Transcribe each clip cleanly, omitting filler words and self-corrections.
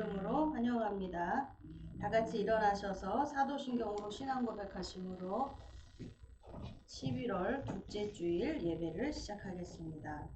이름으로 환영합니다. 다 같이 일어나셔서 사도신경으로 신앙 고백하심으로 11월 둘째 주일 예배를 시작하겠습니다.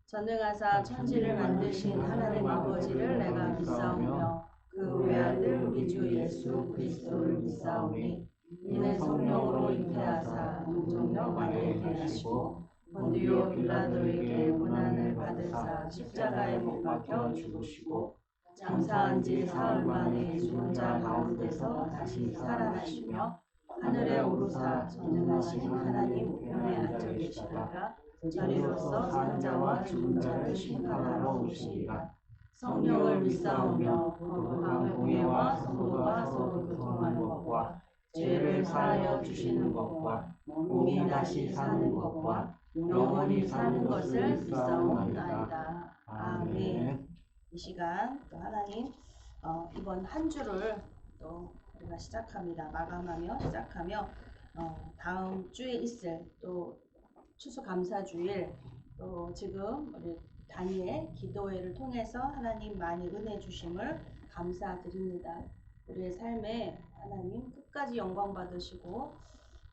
전능하사 천지를 만드신 하나님 아버지를 내가 믿사오며 그 외아들 우리 주 예수 그리스도를 믿사오니 이는 성령으로 잉태하사 동정녀 마리아에게 나시고 본디오 빌라도에게 고난을 받으사 십자가에 못 박혀 죽으시고 장사한 지 사흘 만에 죽은 자 가운데서 다시 살아나시며 하늘에 오르사 전능하신 하나님 우편에 앉아 계시다가 저리로서 산자와 죽은 자를 심판하러 오시리라. 성령을 믿사오며 거룩한 공예와 성도가 서로 교통하는 것과 죄를 사하여 주시는 것과 몸이 다시 사는 것과 영원히 사는 것을 믿사옵나이다. 아멘. 이 시간 또 하나님 이번 한 주를 또 우리가 시작합니다. 마감하며 시작하며 다음 주에 있을 또 추수감사주일 또 지금 우리 단위의 기도회를 통해서 하나님 많이 은혜 주심을 감사드립니다. 우리의 삶에 하나님 끝까지 영광 받으시고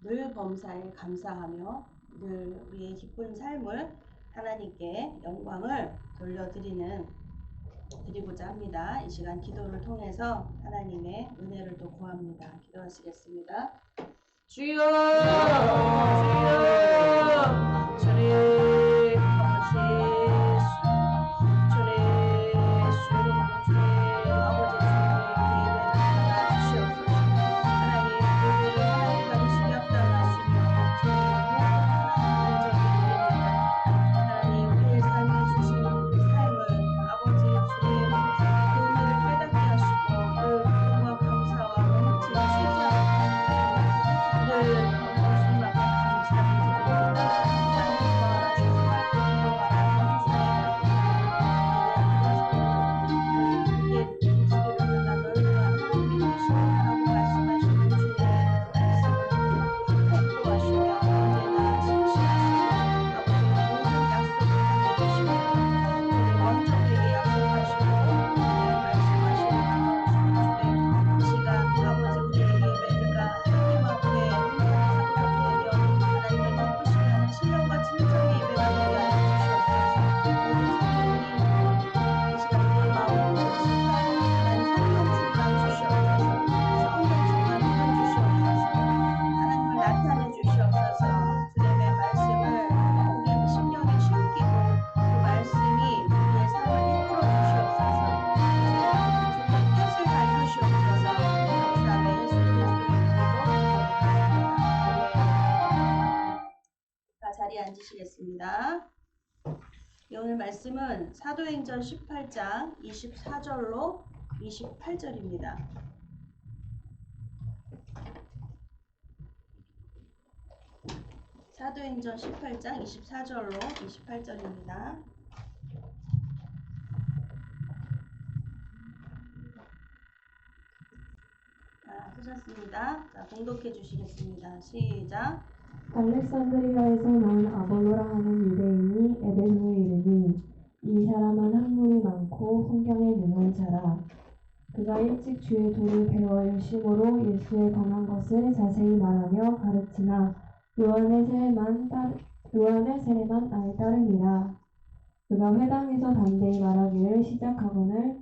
늘 범사에 감사하며 늘 우리의 기쁜 삶을 하나님께 영광을 드리고자 합니다. 이 시간 기도를 통해서 하나님의 은혜를 또 구합니다. 기도하시겠습니다. 주여, 주여, 주님, 아버지 주시옵소서. 하나님, 우리를 하나님 받으시기 합당하시며 하나님 우리의 삶에 주신 삶을 아버지 주님 그 은혜를 깨닫게 하시고 늘 기쁨과 감사와 넘치는 늘 주님 앞에 감사드립니다. 자리에 앉으시겠습니다. 오늘 말씀은 사도행전 18장 24절로 28절입니다. 사도행전 18장 24절로 28절입니다. 하셨습니다. 자, 봉독해 주시겠습니다. 시작. 알렉산드리아에서 난 아볼로라 하는 유대인이 에베소에 이르니 이 사람은 학문이 많고 성경에 능한 자라. 그가 일찍 주의 도를 배워 열심으로 예수에 관한 것을 자세히 말하며 가르치나 요한의 세례만 알 따름이라. 그가 회당에서 담대히 말하기를 시작하거늘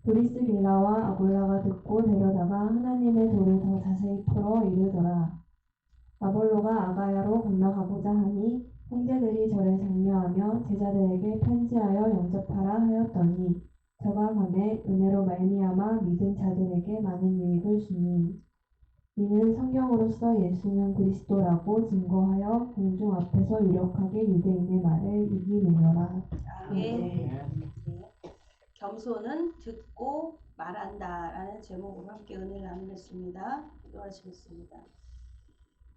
브리스길라와 아굴라가 듣고 데려다가 하나님의 도를 더 자세히 풀어 이르더라. 아볼로가 아가야로 건너가고자 하니 형제들이 저를 장려하며 제자들에게 편지하여 영접하라 하였더니 저가 가매 은혜로 말미암아 믿은 자들에게 많은 유익을 주니 이는 성경으로서 예수는 그리스도라고 증거하여 공중 앞에서 유력하게 유대인의 말을 이기내려라. 아멘. 겸손은 듣고 말한다 라는 제목으로 함께 은혜를 나누겠습니다. 기도하시겠습니다.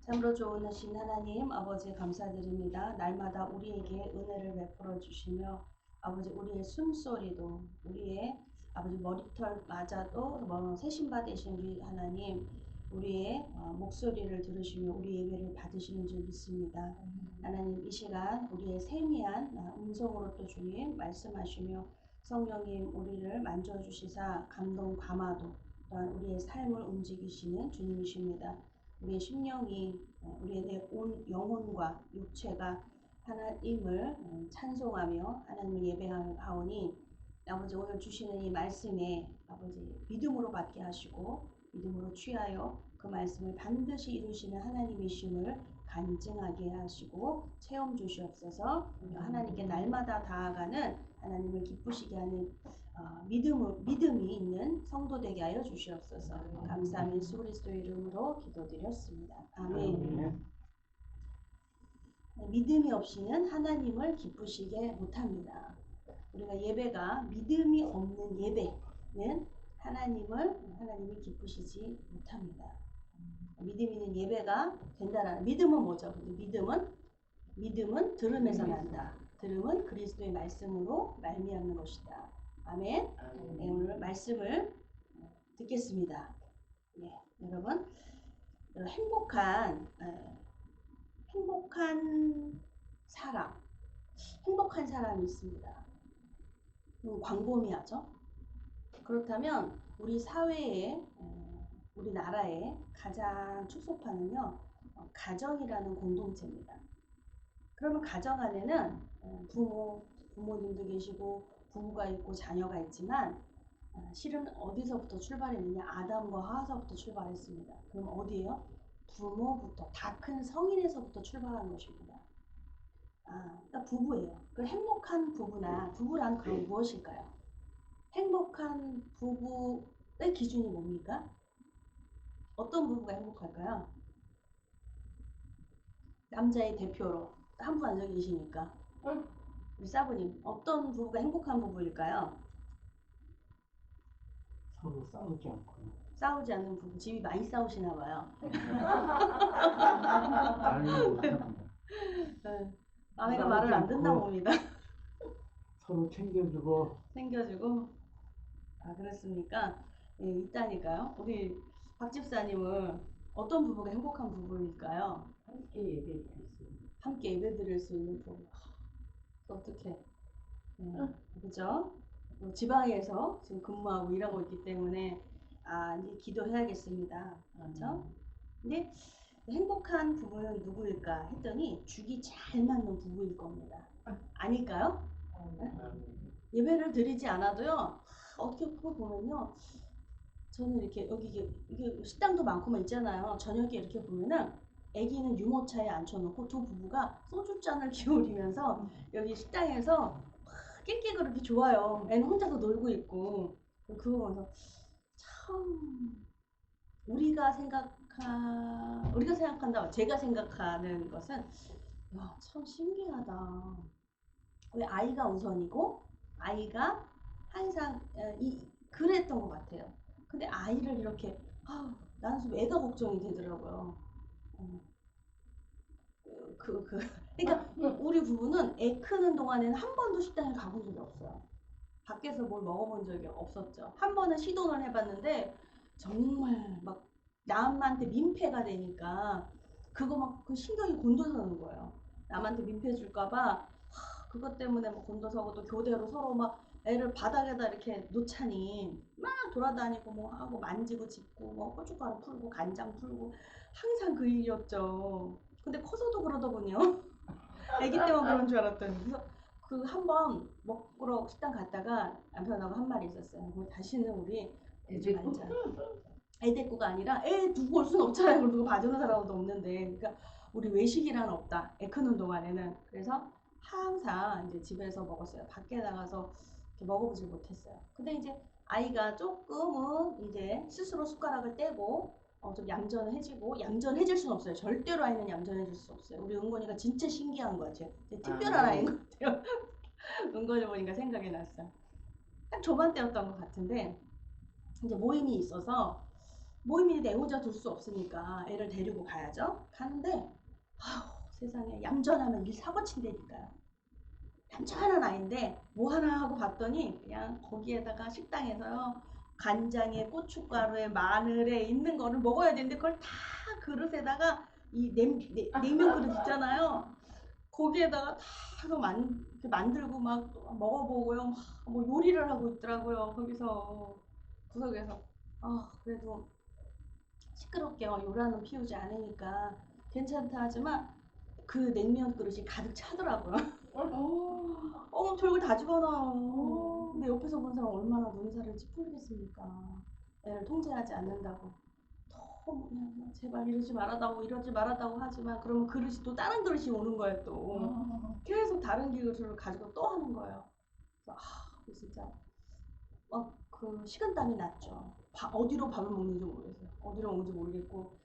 참으로 좋으신 하나님 아버지 감사드립니다. 날마다 우리에게 은혜를 베풀어 주시며 아버지 우리의 숨소리도 우리의 아버지 머리털마저도 세심받으신 우리 하나님 우리의 목소리를 들으시며 우리 예배를 받으시는 줄 믿습니다. 하나님 이 시간 우리의 세미한 음성으로 또 주님 말씀하시며 성령님 우리를 만져주시사 감동 감화도 또한 우리의 삶을 움직이시는 주님이십니다. 우리의 심령이 우리의 온 영혼과 육체가 하나님을 찬송하며 하나님을 예배하오니 아버지 오늘 주시는 이 말씀에 아버지 믿음으로 받게 하시고 믿음으로 취하여 그 말씀을 반드시 이루시는 하나님이심을 간증하게 하시고 체험 주시옵소서. 하나님께 날마다 다가가는 하나님을 기쁘시게 하는 믿음이 있는 성도 되게 하여 주시옵소서. 감사하며 예수 그리스도의 이름으로 기도드렸습니다. 아멘. 믿음이 없이는 하나님을 기쁘시게 못합니다. 우리가 예배가 믿음이 없는 예배는 하나님이 기쁘시지 못합니다. 믿음 있는 예배가 된다라는 믿음은 뭐죠? 근데 믿음은 들음에서 난다. 들음은 그리스도의 말씀으로 말미암는 것이다. 아멘. 네, 오늘 말씀을 듣겠습니다. 네, 여러분 행복한 사람이 있습니다. 광범위하죠. 그렇다면 우리 사회에 우리나라의 가장 축소판은요 가정이라는 공동체입니다. 그러면 가정 안에는 부모님도 계시고 부부가 있고 자녀가 있지만 실은 어디서부터 출발했느냐? 아담과 하와서부터 출발했습니다. 그럼 어디예요? 부모부터 다 큰 성인에서부터 출발한 것입니다. 그러니까 부부예요. 그 행복한 부부란 그럼 무엇일까요? 행복한 부부의 기준이 뭡니까? 어떤 부부가 행복할까요? 남자의 대표로 한 분 앉아 계시니까 우리 사부님 어떤 부부가 행복한 부부일까요? 서로 싸우지 않고 싸우지 않는 부부. 집이 많이 싸우시나 봐요. 아내가 말을 안 듣나 봅니다. 서로 챙겨주고 그렇습니까? 예, 있다니까요. 우리 박 집사님은 어떤 부부가 행복한 부부일까요? 함께 예배를 했어요. 함께 예배드릴 수 있는 부부. 어떻게? 그죠? 지방에서 지금 근무하고 일하고 있기 때문에 이제 기도해야겠습니다. 그렇죠? 근데 행복한 부부는 누구일까 했더니 죽이 잘 맞는 부부일 겁니다. 아닐까요? 예배를 드리지 않아도요. 어떻게 보면요. 저는 이렇게 여기 이게 식당도 많고만 있잖아요. 저녁에 이렇게 보면은 아기는 유모차에 앉혀놓고 두 부부가 소주잔을 기울이면서 여기 식당에서 낄끼 그렇게 좋아요. 애는 혼자서 놀고 있고 그거 보면서 참 우리가 생각한다. 제가 생각하는 것은 참 신기하다. 왜 아이가 우선이고 아이가 항상 그랬던 것 같아요. 근데 아이를 이렇게 나는 좀 애가 걱정이 되더라고요. 그러니까 우리 부부는 애 크는 동안에는 한 번도 식당에 가본 적이 없어요. 밖에서 뭘 먹어본 적이 없었죠. 한 번은 시도를 해봤는데 정말 막 남한테 민폐가 되니까 그거 막 그 신경이 곤두서는 거예요. 남한테 민폐 줄까봐 그것 때문에 막 곤두서고 또 교대로 서로 막 애를 바닥에다 이렇게 놓자니 막 돌아다니고 뭐 하고 만지고 짚고 뭐 고춧가루 풀고 간장 풀고 항상 그 일이었죠. 근데 커서도 그러더군요. 아기 때만 그런 줄 알았더니. 그래서 그 한 번 먹으러 식당 갔다가 남편하고 한 말이 있었어요. 다시는 우리 애 좀 앉아. 애 데리고가 아니라 애 두고 올 수는 없잖아요. 그걸 누구 봐주는 사람도 없는데. 그러니까 우리 외식이란 없다. 애 크는 동안에는. 그래서 항상 이제 집에서 먹었어요. 밖에 나가서 이렇게 먹어보질 못했어요. 근데 이제 아이가 조금은 이제 스스로 숟가락을 떼고 좀 얌전해지고 얌전해질 수는 없어요. 절대로 아이는 얌전해질 수 없어요. 우리 은건이가 진짜 신기한 것 같아요. 특별한 아이인 것 같아요. 은건이 보니까 생각이 났어요. 딱 조반때였던 것 같은데 이제 모임이 있어서 모임인데 애 혼자 둘 수 없으니까 애를 데리고 가야죠. 가는데 세상에 얌전하면 일 사고 친다니까요. 얌전한 아이인데 뭐 하나 하고 봤더니 그냥 거기에다가 식당에서요. 간장에 고춧가루에 마늘에 있는 거를 먹어야 되는데 그걸 다 그릇에다가 이 냉면 그릇 있잖아요. 거기에다가 다 이렇게 만들고 막 먹어보고요. 막 뭐 요리를 하고 있더라고요. 거기서 구석에서. 그래도 시끄럽게 요란은 피우지 않으니까 괜찮다 하지만 그 냉면 그릇이 가득 차더라고요. 별걸 다 집어넣어요. 근데 옆에서 본 사람 얼마나 눈살을 찌푸리겠습니까? 애를 통제하지 않는다고. 너무 그냥 제발 이러지 말았다고 하지만 그러면 그릇이 또 다른 그릇이 오는 거예요 또. 계속 다른 그릇을 가지고 또 하는 거예요. 그래서 진짜 그 식은땀이 났죠. 어디로 밥을 먹는지 모르겠어요. 어디로 먹는지 모르겠고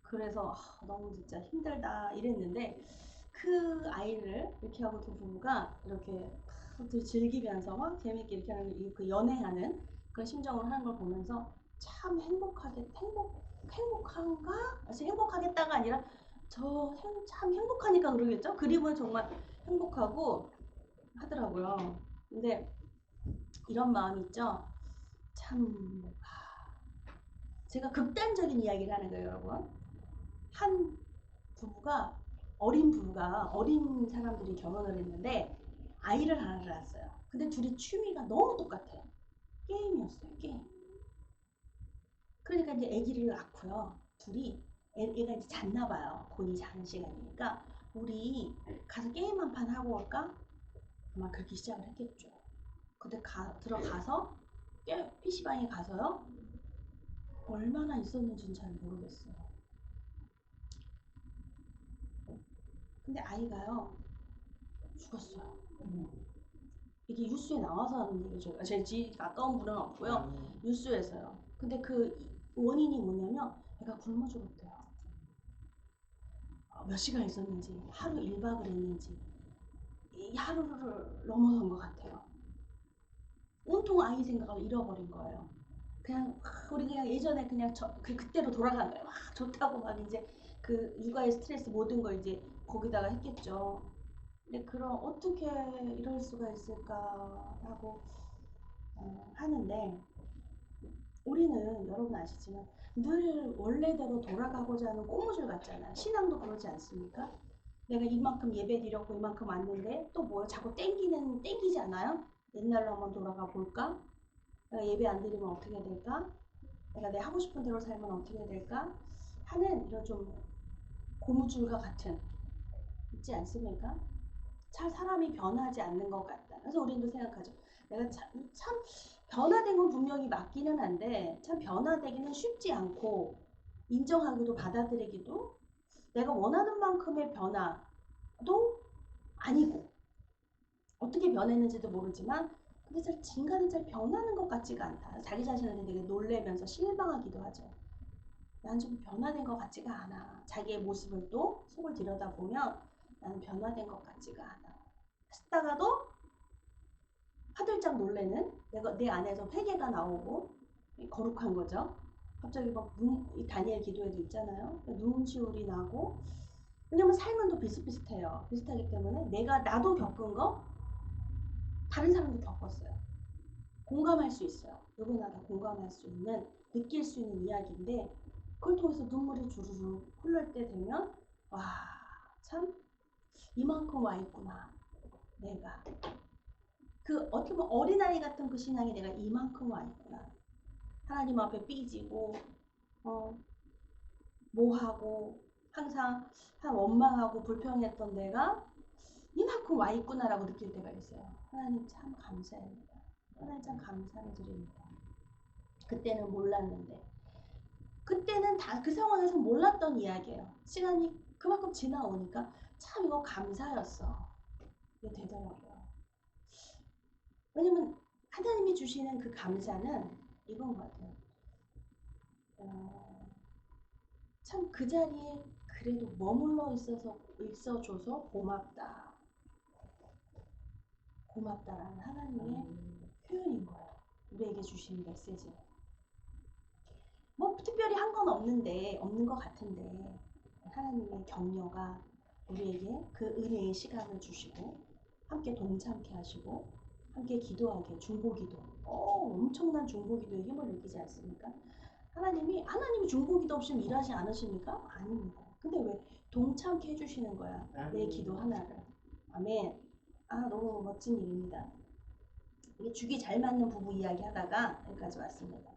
그래서 너무 진짜 힘들다 이랬는데 그 아이를 이렇게 하고 두 부부가 이렇게 즐기면서 막 재밌게 이렇게 하는 그 연애하는 그런 심정을 하는 걸 보면서 참 행복한가? 행복하겠다가 아니라 참 행복하니까 그러겠죠? 그림은 정말 행복하고 하더라고요. 근데 이런 마음이 있죠? 참 제가 극단적인 이야기를 하는 거예요, 여러분. 한 부부가 어린 사람들이 결혼을 했는데 아이를 하나 낳았어요. 근데 둘이 취미가 너무 똑같아요. 게임이었어요, 게임. 그러니까 이제 아기를 낳고요. 둘이 애가 이제 잤나 봐요. 본인이 자는 시간이니까 우리 가서 게임 한 판 하고 올까? 아마 그렇게 시작을 했겠죠. 근데 들어가서 PC방에 가서요. 얼마나 있었는지는 잘 모르겠어요. 근데 아이가요. 죽었어요. 이게 뉴스에 나와서 하는 얘기죠. 제 가까운 분은 없고요. 뉴스에서요. 근데 그 원인이 뭐냐면 애가 굶어 죽었대요. 몇 시간 있었는지 하루 1박을 했는지 이 하루를 넘어선 것 같아요. 온통 아이 생각을 잃어버린 거예요. 그냥 우리 그냥 예전에 그냥 그때로 돌아간 거예요. 막 좋다고 막 이제 그 육아의 스트레스 모든 걸 이제 거기다가 했겠죠. 근데 그럼 어떻게 이럴 수가 있을까 하고 하는데 우리는 여러분 아시지만 늘 원래대로 돌아가고자 하는 꼬무줄 같잖아요. 신앙도 그러지 않습니까? 내가 이만큼 예배 드렸고 이만큼 왔는데 또 뭐야 자꾸 땡기지 않아요? 옛날로 한번 돌아가 볼까? 내가 예배 안 드리면 어떻게 될까? 내가 하고 싶은 대로 살면 어떻게 될까? 하는 이런 좀 고무줄과 같은 있지 않습니까? 참 사람이 변하지 않는 것 같다. 그래서 우리도 생각하죠. 내가 참 변화된 건 분명히 맞기는 한데 참 변화되기는 쉽지 않고 인정하기도 받아들이기도 내가 원하는 만큼의 변화도 아니고 어떻게 변했는지도 모르지만 근데 인간은 잘 변하는 것 같지가 않다. 자기 자신한테 되게 놀래면서 실망하기도 하죠. 난 좀 변화된 것 같지가 않아. 자기의 모습을 또 속을 들여다보면 나는 변화된 것 같지가 않아. 했다가도 화들짝 놀래는 내 안에서 회개가 나오고 거룩한 거죠. 갑자기 이 다니엘 기도에도 있잖아요. 눈치울이 나고 왜냐면 삶은 또 비슷비슷해요. 비슷하기 때문에 나도 겪은 거 다른 사람도 겪었어요. 공감할 수 있어요. 누구나 다 공감할 수 있는 느낄 수 있는 이야기인데 그걸 통해서 눈물이 주르르 흘릴 때 되면 참 이만큼 와 있구나 내가 어떻게 보면 어린아이 같은 그 신앙이 내가 이만큼 와 있구나. 하나님 앞에 삐지고 뭐하고 항상 원망하고 불평했던 내가 이만큼 와 있구나라고 느낄 때가 있어요. 하나님 참 감사합니다. 하나님 참 감사를 드립니다. 그때는 몰랐는데 그때는 다 그 상황에서 몰랐던 이야기예요. 시간이 그만큼 지나오니까 참 이거 감사였어. 이게 되더라고요. 왜냐면 하나님이 주시는 그 감사는 이건 것 같아요. 참 그 자리에 그래도 머물러 있어줘서 고맙다. 고맙다라는 하나님의 표현인 거예요. 우리에게 주신 메시지. 뭐 특별히 한 건 없는 것 같은데 하나님의 격려가 우리에게 그 은혜의 시간을 주시고 함께 동참케 하시고 함께 기도하게 중보기도 엄청난 중보기도의 힘을 느끼지 않습니까? 하나님이 중보기도 없이 일하지 않으십니까? 아닙니다. 근데 왜 동참케 해주시는 거야 내 기도 하나를. 아멘. 너무 멋진 일입니다. 이게 죽이 잘 맞는 부부 이야기 하다가 여기까지 왔습니다.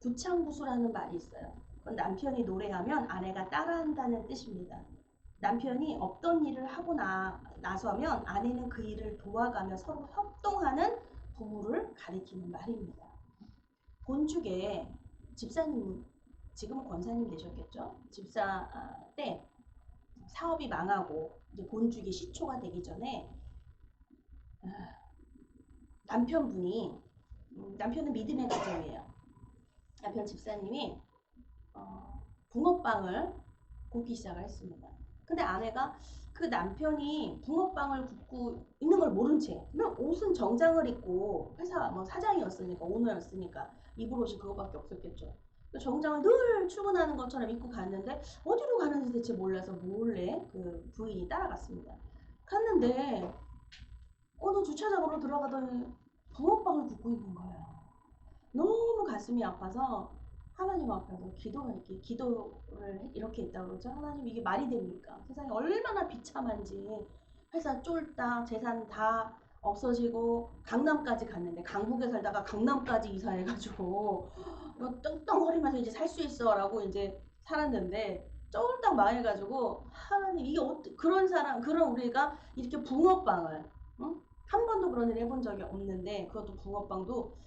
부창부수라는 말이 있어요. 그건 남편이 노래하면 아내가 따라한다는 뜻입니다. 남편이 없던 일을 하고 나서면 아내는 그 일을 도와가며 서로 협동하는 부부를 가리키는 말입니다. 본죽에 집사님, 지금은 권사님 되셨겠죠? 집사 때 사업이 망하고 이제 본죽이 시초가 되기 전에 남편분이 남편은 믿음의 가정이에요. 남편 집사님이 붕어빵을 굽기 시작을 했습니다. 근데 아내가 그 남편이 붕어빵을 굽고 있는 걸 모른 채 그냥 옷은 정장을 입고 회사 뭐 사장이었으니까 오너였으니까 입을 옷이 그거밖에 없었겠죠. 정장을 늘 출근하는 것처럼 입고 갔는데 어디로 가는지 대체 몰라서 몰래 그 부인이 따라갔습니다. 갔는데 어느 주차장으로 들어가더니 붕어빵을 굽고 있는 거예요. 너무 가슴이 아파서 하나님 앞에서 기도를 이렇게 했다고 그러죠. 하나님 이게 말이 됩니까? 세상에 얼마나 비참한지 회사 쫄딱 재산 다 없어지고 강남까지 갔는데 강북에 살다가 강남까지 이사해가지고 떵떵거리면서 이제 살 수 있어라고 이제 살았는데 쫄딱 망해가지고 하나님 이게 그런 사람 그런 우리가 이렇게 붕어빵을 응? 한 번도 그런 일 해본 적이 없는데 그것도 붕어빵도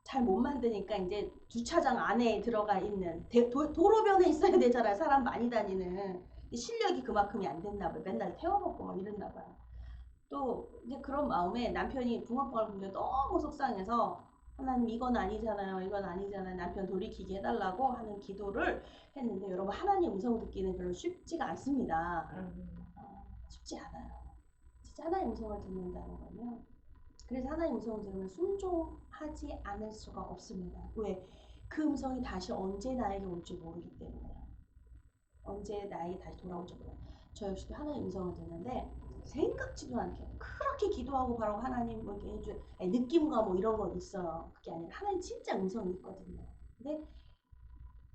잘 못 만드니까 이제 주차장 안에 들어가 있는 도로변에 있어야 되잖아요. 사람 많이 다니는 실력이 그만큼이 안 됐나 봐요. 맨날 태워먹고 막 이랬나 봐요. 또 이제 그런 마음에 남편이 붕어빵을 굽는데 너무 속상해서 하나님 이건 아니잖아요. 이건 아니잖아요. 남편 돌이키게 해달라고 하는 기도를 했는데 여러분 하나님 음성 듣기는 별로 쉽지가 않습니다. 쉽지 않아요. 진짜 하나님 음성을 듣는다는 건요. 그래서 하나님 음성을 들으면 순종하지 않을 수가 없습니다. 왜? 그 음성이 다시 언제 나에게 올지 모르기 때문에요. 언제 나에게 다시 돌아올지 몰라요. 저 역시도 하나님 음성을 듣는데 생각지도 않게 그렇게 기도하고 바로 하나님 뭐 이렇게 해줄 느낌과 뭐 이런 건 있어요. 그게 아니라 하나님 진짜 음성이 있거든요. 근데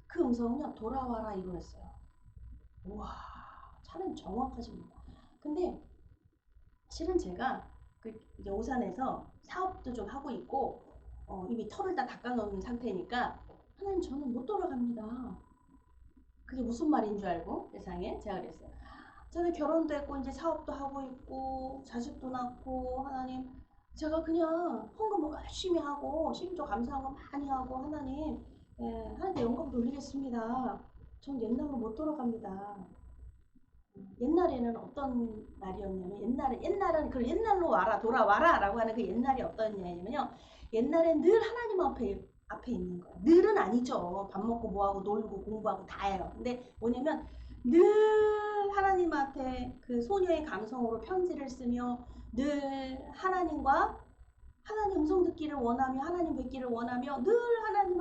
그 음성은요 돌아와라 이거였어요. 우와 하나님 정확하십니다. 근데 실은 제가 그 이제 오산에서 사업도 좀 하고 있고 이미 털을 다 닦아놓은 상태니까 하나님 저는 못 돌아갑니다. 그게 무슨 말인 줄 알고 세상에 제가 그랬어요. 저는 결혼도 했고 이제 사업도 하고 있고 자식도 낳고 하나님 제가 그냥 헌금 열심히 하고 심지어 감사한 거 많이 하고 하나님 하나님께 영광 돌리겠습니다. 전 옛날로 못 돌아갑니다. 옛날에는 어떤 날이었냐면 옛날은 그 옛날로 와라 돌아와라라고 하는 그 옛날이 어떤 날이냐면요. 옛날엔 늘 하나님 앞에 있는 거예요. 늘은 아니죠. 밥 먹고 뭐하고 놀고 공부하고 다 해요. 근데 뭐냐면 늘 하나님 앞에 그 소녀의 감성으로 편지를 쓰며 늘 하나님과 하나님 음성 듣기를 원하며 하나님 뵙기를 원하며 늘 하나님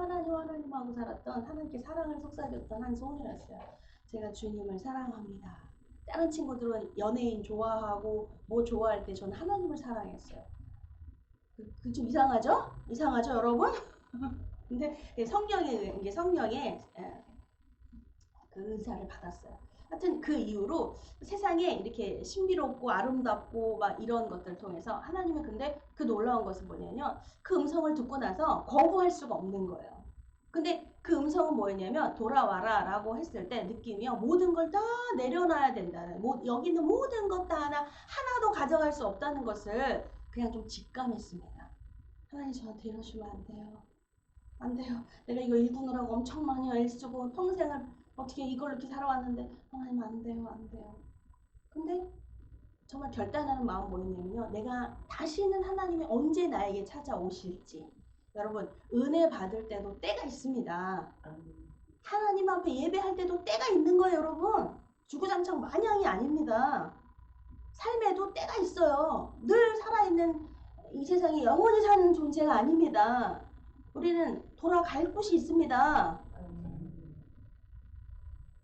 하고 살았던 하나님께 사랑을 속삭였던 한 소녀였어요. 제가 주님을 사랑합니다. 다른 친구들은 연예인 좋아하고 뭐 좋아할 때 저는 하나님을 사랑했어요. 그 좀 이상하죠? 이상하죠, 여러분? 근데 성령의 그 은사를 받았어요. 하여튼 그 이후로 세상에 이렇게 신비롭고 아름답고 막 이런 것들을 통해서 하나님은 근데 그 놀라운 것은 뭐냐면 그 음성을 듣고 나서 거부할 수가 없는 거예요. 근데 그 음성은 뭐였냐면 돌아와라 라고 했을 때 느끼며 모든 걸 다 내려놔야 된다는 여기 있는 모든 것 다 하나도 가져갈 수 없다는 것을 그냥 좀 직감했습니다. 하나님 저한테 이러시면 안 돼요. 안 돼요. 내가 이거 일구느라고 엄청 많이 애쓰고 평생을 어떻게 이걸 이렇게 살아왔는데 하나님 안 돼요. 안 돼요. 근데 정말 결단하는 마음 뭐였냐면요. 내가 다시는 하나님이 언제 나에게 찾아오실지 여러분 은혜 받을 때도 때가 있습니다. 하나님 앞에 예배할 때도 때가 있는 거예요. 여러분 주구장창 마냥이 아닙니다. 삶에도 때가 있어요. 늘 살아있는 이 세상에 영원히 사는 존재가 아닙니다. 우리는 돌아갈 곳이 있습니다.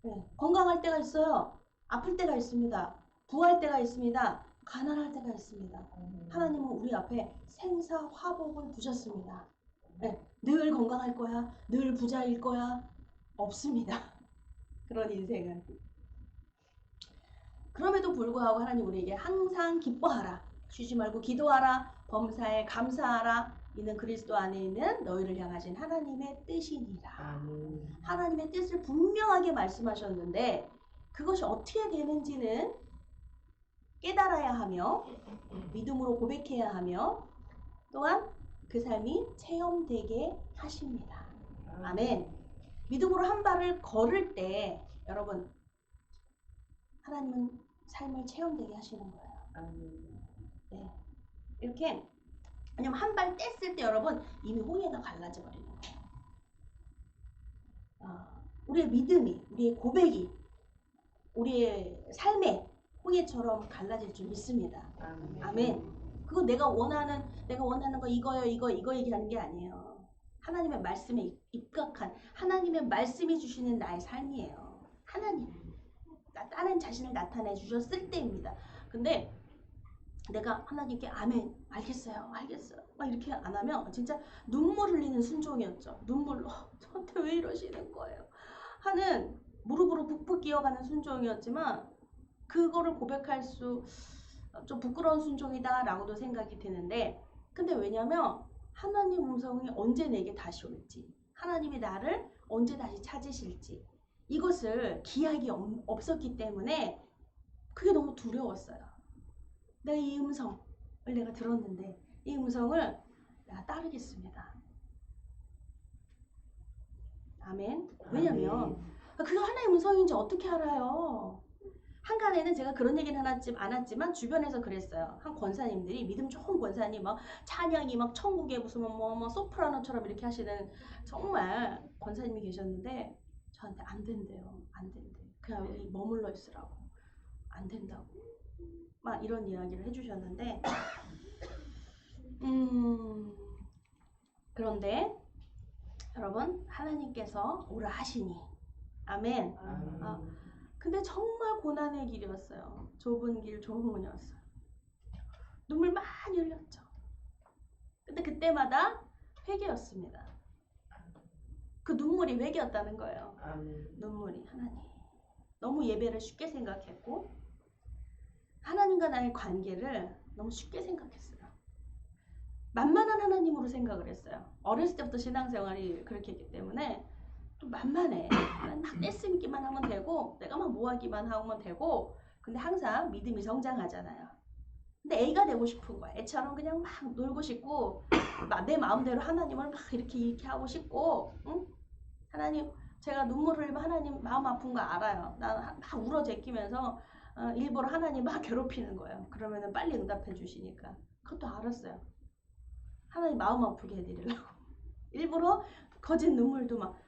네, 건강할 때가 있어요. 아플 때가 있습니다. 부할 때가 있습니다. 가난할 때가 있습니다. 하나님은 우리 앞에 생사화복을 두셨습니다. 네, 늘 건강할 거야. 늘 부자일 거야. 없습니다. 그런 인생은. 그럼에도 불구하고 하나님 우리에게 항상 기뻐하라, 쉬지 말고 기도하라, 범사에 감사하라, 이는 그리스도 안에 있는 너희를 향하신 하나님의 뜻이니라. 하나님의 뜻을 분명하게 말씀하셨는데 그것이 어떻게 되는지는 깨달아야 하며 믿음으로 고백해야 하며 또한 그 삶이 체험되게 하십니다. 아멘. 믿음으로 한 발을 걸을 때 여러분 하나님은 삶을 체험되게 하시는 거예요. 네. 이렇게 왜냐면 한 발 뗐을 때 여러분 이미 홍해가 갈라져 버리는 거예요. 우리의 믿음이, 우리의 고백이 우리의 삶의 홍해처럼 갈라질 줄 믿습니다. 아멘. 그거 내가 원하는 거 이거 얘기하는 게 아니에요. 하나님의 말씀에 입각한 하나님의 말씀이 주시는 나의 삶이에요. 하나님 다른 자신을 나타내 주셨을 때입니다. 근데 내가 하나님께 아멘 알겠어요 막 이렇게 안 하면 진짜 눈물 흘리는 순종이었죠. 저한테 왜 이러시는 거예요 하는 무릎으로 푹푹 기어가는 순종이었지만 그거를 고백할 수 좀 부끄러운 순종이다 라고도 생각이 드는데 근데 왜냐면 하나님 음성이 언제 내게 다시 올지 하나님이 나를 언제 다시 찾으실지 이것을 기약이 없었기 때문에 그게 너무 두려웠어요. 내가 이 음성을 내가 들었는데 이 음성을 내가 따르겠습니다. 아멘. 왜냐면 그게 하나의 음성인지 어떻게 알아요? 한간에는 제가 그런 얘기는 안 했지만 주변에서 그랬어요. 한 권사님들이 믿음 좋은 권사님 막 찬양이 막 천국에 무슨 뭐 소프라노처럼 이렇게 하시는 정말 권사님이 계셨는데 저한테 안 된대요. 안 된대. 그냥 여기 머물러 있으라고. 안 된다고. 막 이런 이야기를 해주셨는데 그런데 여러분 하나님께서 오라 하시니 아멘. 근데 정말 고난의 길이었어요. 좁은 길 좁은 문이었어요. 눈물 많이 흘렸죠. 근데 그때마다 회개였습니다. 그 눈물이 회개였다는 거예요. 눈물이 하나님 너무 예배를 쉽게 생각했고 하나님과 나의 관계를 너무 쉽게 생각했어요. 만만한 하나님으로 생각을 했어요. 어렸을 때부터 신앙생활이 그렇게 했기 때문에 또 만만해. 막 떼쓰기만 하면 되고 내가 막 뭐하기만 하면 되고 근데 항상 믿음이 성장하잖아요. 근데 애가 되고 싶은 거야. 애처럼 그냥 막 놀고 싶고 내 마음대로 하나님을 막 이렇게 하고 싶고 응? 하나님 제가 눈물 흘리면 하나님 마음 아픈 거 알아요. 나 막 울어 제끼면서 일부러 하나님 막 괴롭히는 거예요. 그러면은 빨리 응답해 주시니까 그것도 알았어요. 하나님 마음 아프게 해드리려고 일부러 거짓 눈물도 막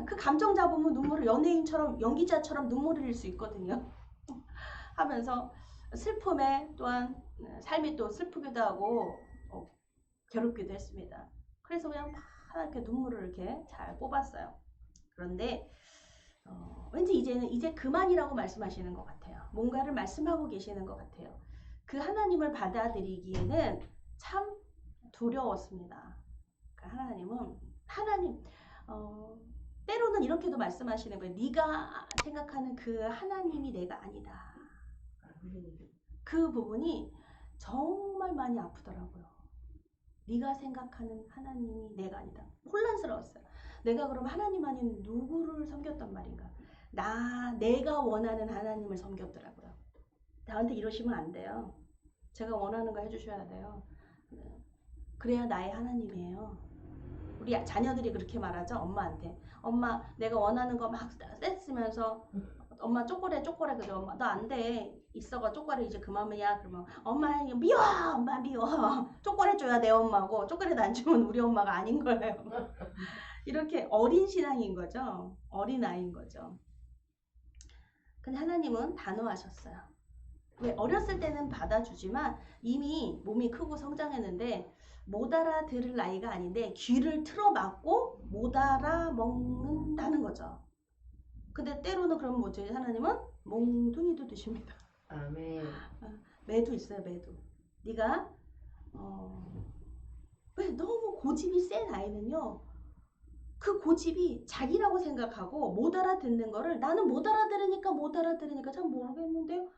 그 감정 잡으면 눈물을 연예인처럼 연기자처럼 눈물 흘릴 수 있거든요. 하면서 슬픔에 또한 삶이 또 슬프기도 하고 괴롭기도 했습니다. 그래서 그냥 막 이렇게 눈물을 이렇게 잘 뽑았어요. 그런데 왠지 이제 그만이라고 말씀하시는 것 같아요. 뭔가를 말씀하고 계시는 것 같아요. 그 하나님을 받아들이기에는 참 두려웠습니다. 그러니까 하나님 때로는 이렇게도 말씀하시는 거예요. 네가 생각하는 그 하나님이 내가 아니다. 그 부분이 정말 많이 아프더라고요. 네가 생각하는 하나님이 내가 아니다. 혼란스러웠어요. 내가 그럼 하나님 아닌 누구를 섬겼단 말인가? 내가 원하는 하나님을 섬겼더라고요. 나한테 이러시면 안 돼요. 제가 원하는 거 해주셔야 돼요. 그래야 나의 하나님이에요. 우리 자녀들이 그렇게 말하죠. 엄마한테. 엄마 내가 원하는 거 막 떼쓰면서 엄마 쪼꼬래 그래. 엄마 너 안 돼. 있어가 쪼꼬래 이제 그만이야. 그러면 엄마 미워. 엄마 미워. 쪼꼬래 줘야 내 엄마고 쪼꼬래 안 주면 우리 엄마가 아닌 거예요. 이렇게 어린 신앙인 거죠. 어린 아이인 거죠. 근데 하나님은 단호하셨어요. 왜 어렸을 때는 받아주지만 이미 몸이 크고 성장했는데 못 알아들을 나이가 아닌데 귀를 틀어막고 못 알아먹는다는 거죠. 근데 때로는 그러면 뭐죠? 하나님은 몽둥이도 드십니다. 아멘. 매도 있어요. 매도. 네가 왜 너무 고집이 센 아이는요. 그 고집이 자기라고 생각하고 못 알아듣는 거를 나는 못 알아들으니까 잘 모르겠는데요.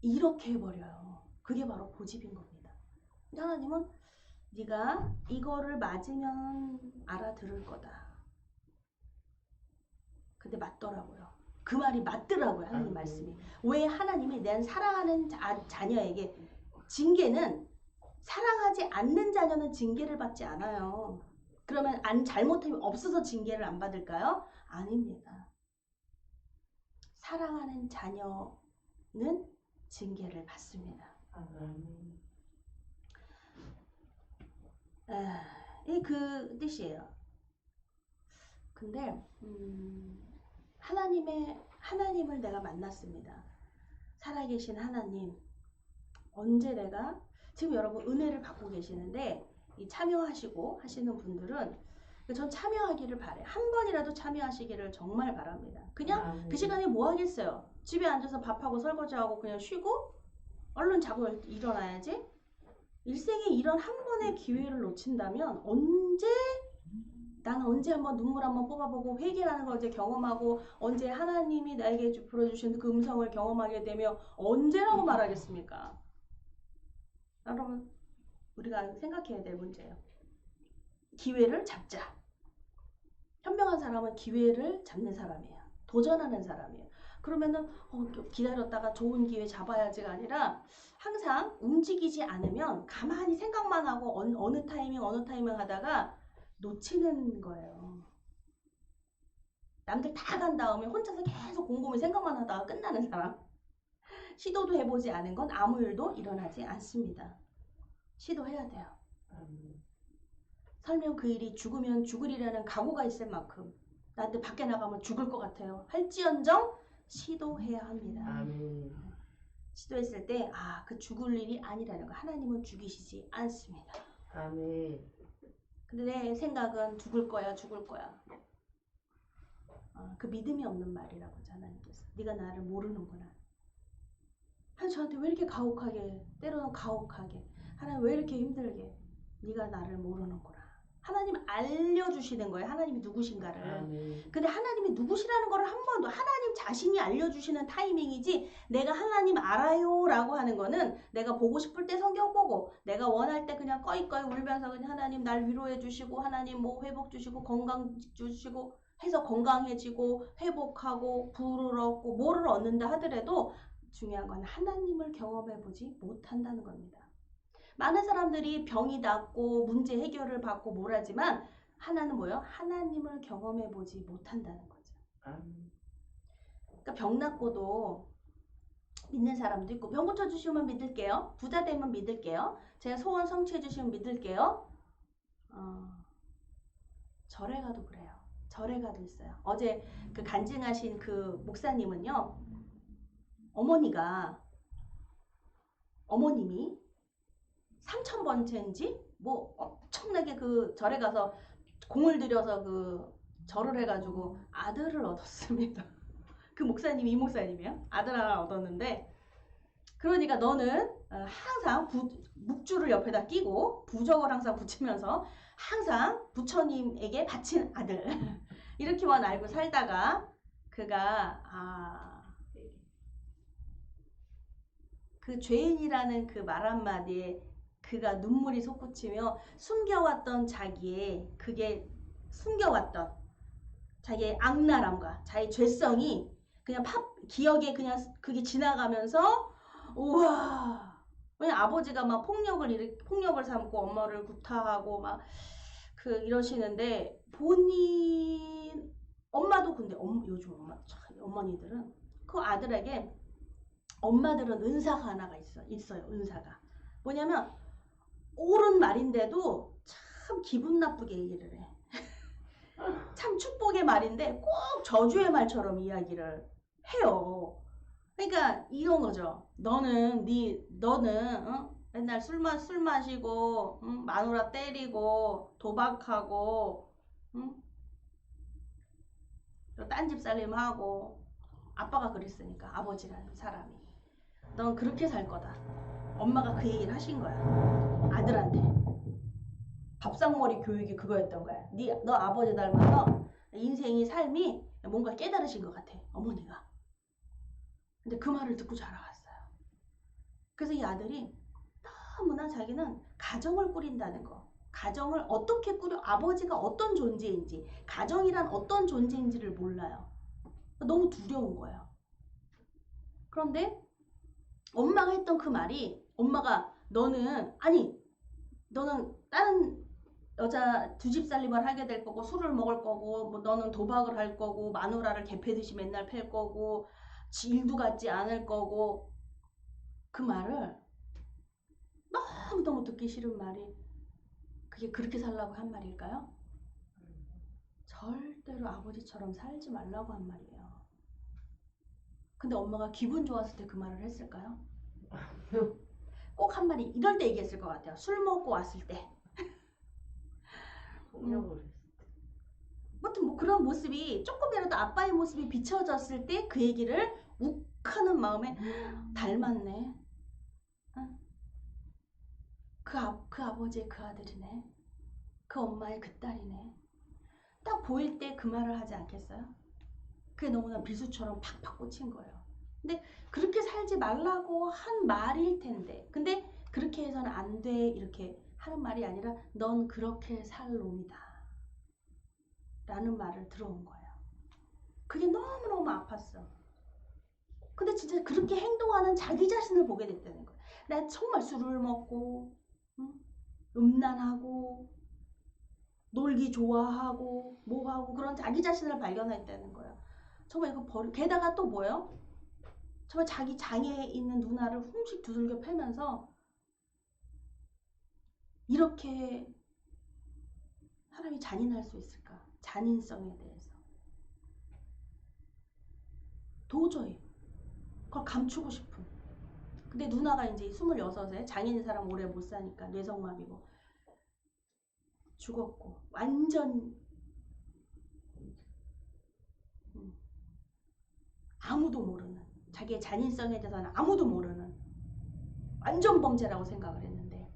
이렇게 해버려요. 그게 바로 고집인 겁니다. 근데 하나님은 네가 이거를 맞으면 알아들을 거다. 근데 맞더라고요. 그 말이 맞더라고요. 하나님 말씀이. 왜 하나님이 내 사랑하는 자녀에게 징계는 사랑하지 않는 자녀는 징계를 받지 않아요. 그러면 잘못함이 없어서 징계를 안 받을까요? 아닙니다. 사랑하는 자녀는 징계를 받습니다. 이 그 뜻이에요. 근데 하나님을 내가 만났습니다. 살아계신 하나님. 언제 내가 지금 여러분 은혜를 받고 계시는데 이 참여하시고 하시는 분들은 전 참여하기를 바래. 한 번이라도 참여하시기를 정말 바랍니다. 그냥 그 시간에 뭐 하겠어요? 집에 앉아서 밥하고 설거지하고 그냥 쉬고 얼른 자고 일어나야지. 일생에 이런 한 번의 기회를 놓친다면 나는 언제 한번 눈물 한번 뽑아보고 회개라는 걸 이제 경험하고 언제 하나님이 나에게 불어주신 그 음성을 경험하게 되며 언제라고 말하겠습니까? 여러분 우리가 생각해야 될 문제예요. 기회를 잡자. 현명한 사람은 기회를 잡는 사람이에요. 도전하는 사람이에요. 그러면은 기다렸다가 좋은 기회 잡아야지가 아니라 항상 움직이지 않으면 가만히 생각만 하고 어느 타이밍 하다가 놓치는 거예요. 남들 다 간 다음에 혼자서 계속 곰곰이 생각만 하다가 끝나는 사람. 시도도 해보지 않은 건 아무 일도 일어나지 않습니다. 시도해야 돼요. 설령 그 일이 죽으면 죽으리라는 각오가 있을 만큼 나한테 밖에 나가면 죽을 것 같아요. 할지언정 시도해야 합니다. 시도했을 때 그 죽을 일이 아니라는 거. 하나님은 죽이시지 않습니다. 근데 내 생각은 죽을 거야. 그 믿음이 없는 말이라고 하죠. 하나님께서. 네가 나를 모르는구나. 하나님 저한테 왜 이렇게 가혹하게 때로는 가혹하게 하나님 왜 이렇게 힘들게 네가 나를 모르는구나. 하나님 알려주시는 거예요. 하나님이 누구신가를. 근데 하나님이 누구시라는 거를 한 번도 하나님 자신이 알려주시는 타이밍이지 내가 하나님 알아요 라고 하는 거는 내가 보고 싶을 때 성경 보고 내가 원할 때 그냥 꺼이꺼이 울면서 그냥 하나님 날 위로해 주시고 하나님 뭐 회복 주시고 건강 주시고 해서 건강해지고 회복하고 부를 얻고 뭐를 얻는다 하더라도 중요한 건 하나님을 경험해보지 못한다는 겁니다. 많은 사람들이 병이 낫고 문제 해결을 받고 뭐라지만 하나는 뭐예요? 하나님을 경험해보지 못한다는 거죠. 그러니까 병 낫고도 믿는 사람도 있고 병 고쳐주시면 믿을게요. 부자 되면 믿을게요. 제가 소원 성취해주시면 믿을게요. 절에 가도 그래요. 절에 가도 있어요. 어제 그 간증하신 그 목사님은요. 어머님이 3000번째인지 뭐 엄청나게 그 절에 가서 공을 들여서 그 절을 해가지고 아들을 얻었습니다. 그 목사님이 이 목사님이요. 아들 하나 얻었는데 그러니까 너는 항상 묵주를 옆에다 끼고 부적을 항상 붙이면서 항상 부처님에게 바친 아들 이렇게만 알고 살다가 그가 그 죄인이라는 그 말 한마디에 그가 눈물이 솟구치며 숨겨왔던 자기의 악랄함과 자기 죄성이 그냥 기억에 그냥 그게 지나가면서 우와. 왜냐 아버지가 막 폭력을 삼고 엄마를 구타하고 막 이러시는데 본인 엄마도 근데 요즘 어머니들은 그 아들에게 엄마들은 은사가 하나가 있어요. 은사가 뭐냐면 옳은 말인데도 참 기분 나쁘게 얘기를 해. 참 축복의 말인데 꼭 저주의 말처럼 이야기를 해요. 그러니까 이런 거죠. 너는 맨날 술 마시고 마누라 때리고 도박하고 딴집 살림하고 아빠가 그랬으니까 아버지라는 사람이 넌 그렇게 살 거다. 엄마가 그 얘기를 하신 거야. 아들한테. 밥상머리 교육이 그거였던 거야. 너 아버지 닮아서 인생이 삶이 뭔가 깨달으신 것 같아. 어머니가. 근데 그 말을 듣고 자라왔어요. 그래서 이 아들이 너무나 자기는 가정을 꾸린다는 거, 가정을 어떻게 꾸려, 아버지가 어떤 존재인지, 가정이란 어떤 존재인지를 몰라요. 너무 두려운 거예요. 그런데 엄마가 했던 그 말이, 엄마가 너는 다른 여자 두 집 살림을 하게 될 거고, 술을 먹을 거고, 뭐 너는 도박을 할 거고, 마누라를 개패듯이 맨날 팰 거고, 일도 갖지 않을 거고, 그 말을 너무너무 듣기 싫은 말이, 그게 그렇게 살라고 한 말일까요? 절대로 아버지처럼 살지 말라고 한 말이에요. 근데 엄마가 기분 좋았을 때 그 말을 했을까요? 꼭 한 마디 이럴 때 얘기했을 것 같아요. 술 먹고 왔을 때. 아무튼 뭐 그런 모습이, 조금이라도 아빠의 모습이 비춰졌을 때 그 얘기를 욱하는 마음에 닮았네. 그 아버지의 그 아들이네. 그 엄마의 그 딸이네. 딱 보일 때 그 말을 하지 않겠어요? 그게 너무나 비수처럼 팍팍 꽂힌 거예요. 근데 그렇게 살지 말라고 한 말일 텐데, 근데 그렇게 해서는 안 돼 이렇게 하는 말이 아니라 넌 그렇게 살 놈이다 라는 말을 들어온 거예요. 그게 너무너무 아팠어. 근데 진짜 그렇게 행동하는 자기 자신을 보게 됐다는 거예요. 나 정말 술을 먹고, 음란하고, 놀기 좋아하고, 뭐하고, 그런 자기 자신을 발견했다는 거예요. 정말 이거 게다가 또 뭐예요? 정말 자기 장애에 있는 누나를 훔식 두들겨 패면서 이렇게 사람이 잔인할 수 있을까? 잔인성에 대해서. 도저히 그걸 감추고 싶은. 근데 누나가 이제 26에 장애인 사람 오래 못 사니까 뇌성마비고 죽었고, 완전 아무도 모르는, 자기의 잔인성에 대해서는 아무도 모르는 완전 범죄라고 생각을 했는데,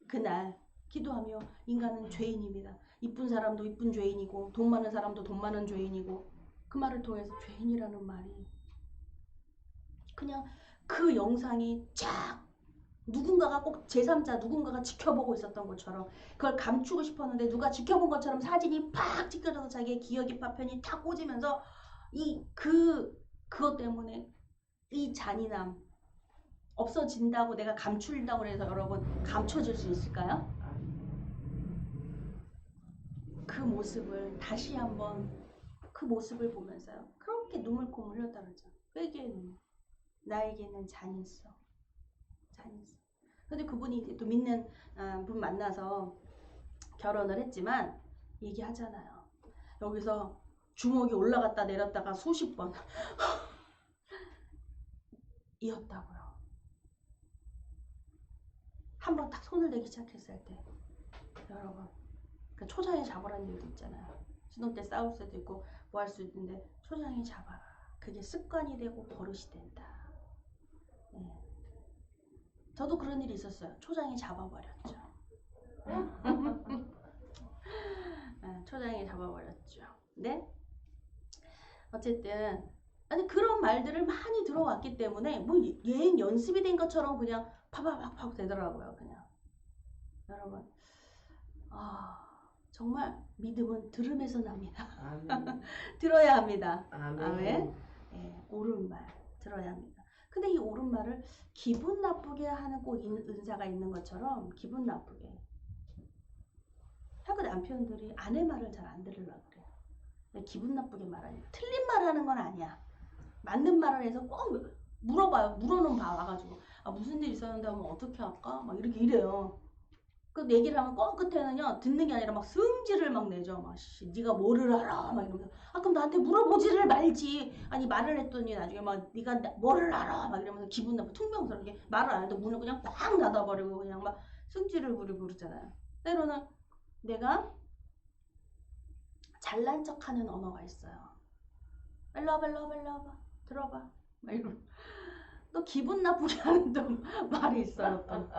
그날 기도하며 인간은 죄인입니다. 이쁜 사람도 이쁜 죄인이고, 돈 많은 사람도 돈 많은 죄인이고, 그 말을 통해서 죄인이라는 말이, 그냥 그 영상이 쫙 누군가가 꼭 제3자 누군가가 지켜보고 있었던 것처럼, 그걸 감추고 싶었는데 누가 지켜본 것처럼 사진이 팍 찍혀져서 자기의 기억의 파편이 탁 꽂으면서 그것 때문에 이 잔인함 없어진다고 내가 감춘다고 해서 여러분 감춰질 수 있을까요? 그 모습을 다시 한번, 그 모습을 보면서요, 그렇게 눈물콧물 흘렸다 그러죠. 나에게는 잔인성. 근데 그분이 이제 또 믿는 분 만나서 결혼을 했지만 얘기하잖아요. 여기서 주먹이 올라갔다 내렸다가 수십 번 이었다고요. 한번 딱 손을 대기 시작했을 때, 여러분, 그 초장에 잡으라는 일도 있잖아요. 신혼 때 싸울 수도 있고 뭐 할 수도 있는데, 초장에 잡아라. 그게 습관이 되고 버릇이 된다. 네. 저도 그런 일이 있었어요. 초장에 잡아버렸죠. 초장에 잡아버렸죠. 네? 어쨌든 그런 말들을 많이 들어왔기 때문에 뭐 예행 연습이 된 것처럼 그냥 파바박팍 되더라고요. 그냥 여러분, 정말 믿음은 들음에서 납니다. 들어야 합니다. 아멘. 네, 옳은 말 들어야 합니다. 근데 이 옳은 말을 기분 나쁘게 하는 꼭 은사가 있는 것처럼, 기분 나쁘게 하고 남편들이 아내 말을 잘 안 들으려고 그래요. 기분 나쁘게 말하니, 틀린 말 하는 건 아니야. 맞는 말을 해서 꼭 물어봐요. 물어는 봐 와가지고, 무슨 일 있었는데 하면 어떻게 할까? 막 이렇게 이래요. 그 얘기를 하면 꼭 끝에는요, 듣는 게 아니라 막 승질을 막 내죠. 막 네가 뭐를 알아? 막 이러면서, 그럼 나한테 물어보지를 말지. 아니 말을 했더니 나중에 막 네가 뭐를 알아? 막 이러면서 기분 나쁘고 퉁명스럽게 말을 안 해도 문을 그냥 꽉 닫아버리고 그냥 막 승질을 부리고 그러잖아요. 때로는 내가 잘난 척하는 언어가 있어요. 일로 와봐. 들어봐. 막 이러면 또 기분 나쁘게 하는 또 말이 있어요. 또.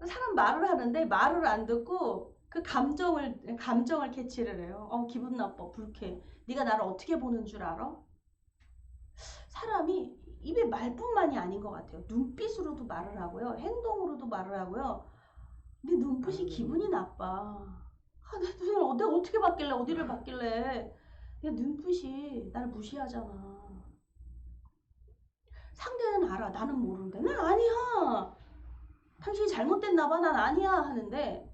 사람 말을 하는데 말을 안 듣고 그 감정을 캐치를 해요. 기분 나빠, 불쾌해. 네가 나를 어떻게 보는 줄 알아? 사람이 입에 말뿐만이 아닌 것 같아요. 눈빛으로도 말을 하고요. 행동으로도 말을 하고요. 근데 눈빛이 기분이 나빠. 내가 어떻게 봤길래 어디를 봤길래 그냥 눈빛이 나를 무시하잖아. 상대는 알아. 나는 모르는데 난 아니야. 당신이 잘못됐나 봐. 난 아니야 하는데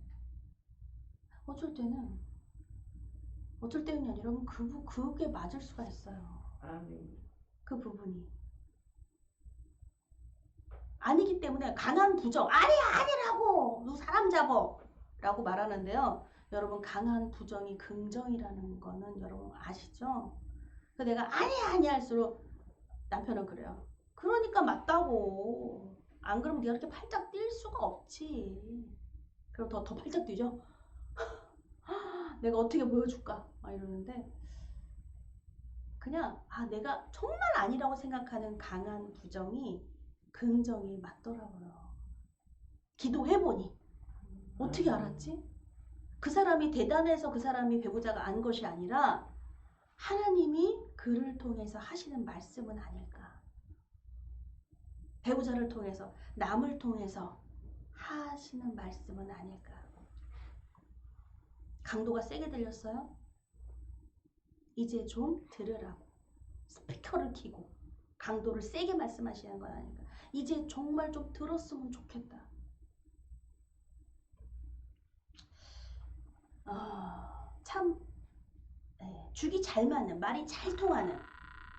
어쩔 때는 아니라 그게 맞을 수가 있어요. 그 부분이 아니기 때문에 강한 부정 아니라고 너 사람 잡어 라고 말하는데요. 여러분 강한 부정이 긍정이라는 거는 여러분 아시죠? 내가 아니야 할수록 남편은 그래요. 그러니까 맞다고. 안 그러면 네가 이렇게 팔짝 뛸 수가 없지. 그럼 더 팔짝 뛰죠. 내가 어떻게 보여줄까? 막 이러는데 그냥 내가 정말 아니라고 생각하는 강한 부정이 긍정이 맞더라고요. 기도해보니 어떻게 알았지? 그 사람이 대단해서 그 사람이 배우자가 안 것이 아니라 하나님이 그를 통해서 하시는 말씀은 아닐까. 배우자를 통해서 남을 통해서 하시는 말씀은 아닐까. 강도가 세게 들렸어요? 이제 좀 들으라고. 스피커를 켜고 강도를 세게 말씀하시는 건 아닐까. 이제 정말 좀 들었으면 좋겠다. 참 죽이 잘 맞는, 말이 잘 통하는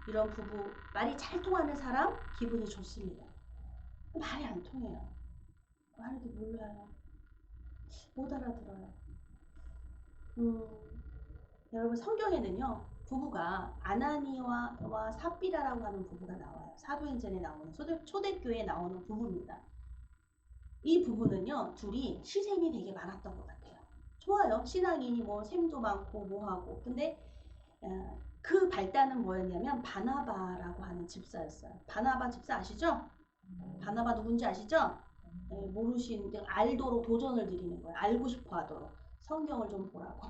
이런 부부, 말이 잘 통하는 사람 기분이 좋습니다. 말이 안 통해요. 말도 몰라요. 못 알아들어요. 여러분 성경에는요 부부가 아나니와 삽비라라고 하는 부부가 나와요. 사도행전에 나오는 초대교회에 나오는 부부입니다. 이 부부는요 둘이 시샘이 되게 많았던 것 같아요. 좋아요. 신앙인이 뭐 샘도 많고 뭐하고. 근데 그 발단은 뭐였냐면 바나바라고 하는 집사였어요. 바나바 집사 아시죠? 바나바 누군지 아시죠? 모르시는데 알도록 도전을 드리는 거예요. 알고 싶어 하도록. 성경을 좀 보라고.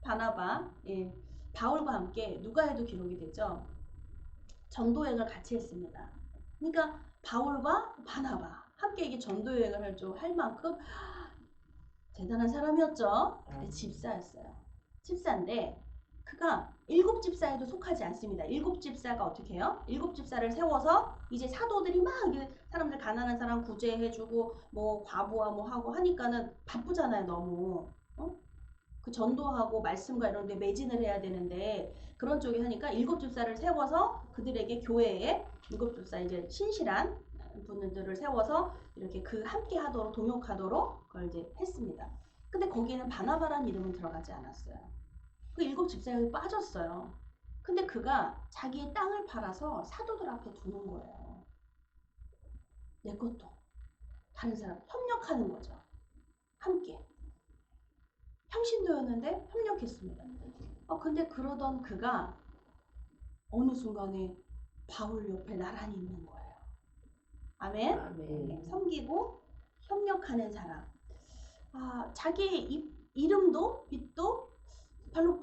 바나바, 바울과 함께 누가에도 기록이 되죠. 전도여행을 같이 했습니다. 그러니까 바울과 바나바 함께 이게 전도여행을 할 만큼 대단한 사람이었죠. 근데 집사였어요. 집사인데 그가 7 집사에도 속하지 않습니다. 7 집사가 어떻게 해요? 7 집사를 세워서 이제 사도들이 막 사람들 가난한 사람 구제해주고 뭐 과부하 뭐 하고 하니까는 바쁘잖아요. 너무 그 전도하고 말씀과 이런 데 매진을 해야 되는데 그런 쪽에 하니까 7 집사를 세워서 그들에게 교회에 7 집사 이제 신실한 분들을 세워서 이렇게 함께 하도록 동역하도록 그걸 이제 했습니다. 근데 거기에는 바나바라는 이름은 들어가지 않았어요. 그 7 집사에 빠졌어요. 근데 그가 자기의 땅을 팔아서 사도들 앞에 두는 거예요. 내 것도 다른 사람 협력하는 거죠. 함께. 평신도였는데 협력했습니다. 근데 그러던 그가 어느 순간에 바울 옆에 나란히 있는 거예요. 아멘. 아멘. 섬기고 협력하는 사람. 자기 이름도 빛도 별로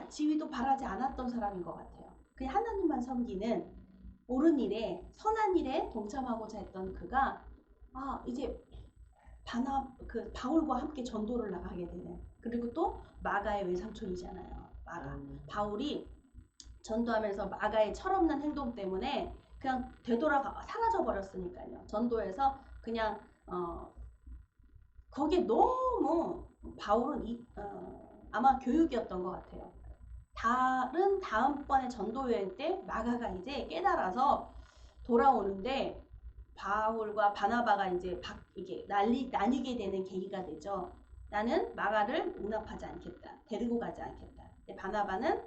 지위도 바라지 않았던 사람인 것 같아요. 그냥 하나님만 섬기는 옳은 일에 선한 일에 동참하고자 했던 그가 이제 바울과 함께 전도를 나가게 되는. 그리고 또 마가의 외삼촌이잖아요. 바울이 전도하면서 마가의 철없는 행동 때문에 그냥 사라져 버렸으니까요. 전도에서 그냥 거기에 너무 바울은 아마 교육이었던 것 같아요. 다음번에 전도 여행 때 마가가 이제 깨달아서 돌아오는데 바울과 바나바가 이제 이게 나뉘게 되는 계기가 되죠. 나는 마가를 용납하지 않겠다. 데리고 가지 않겠다. 근데 바나바는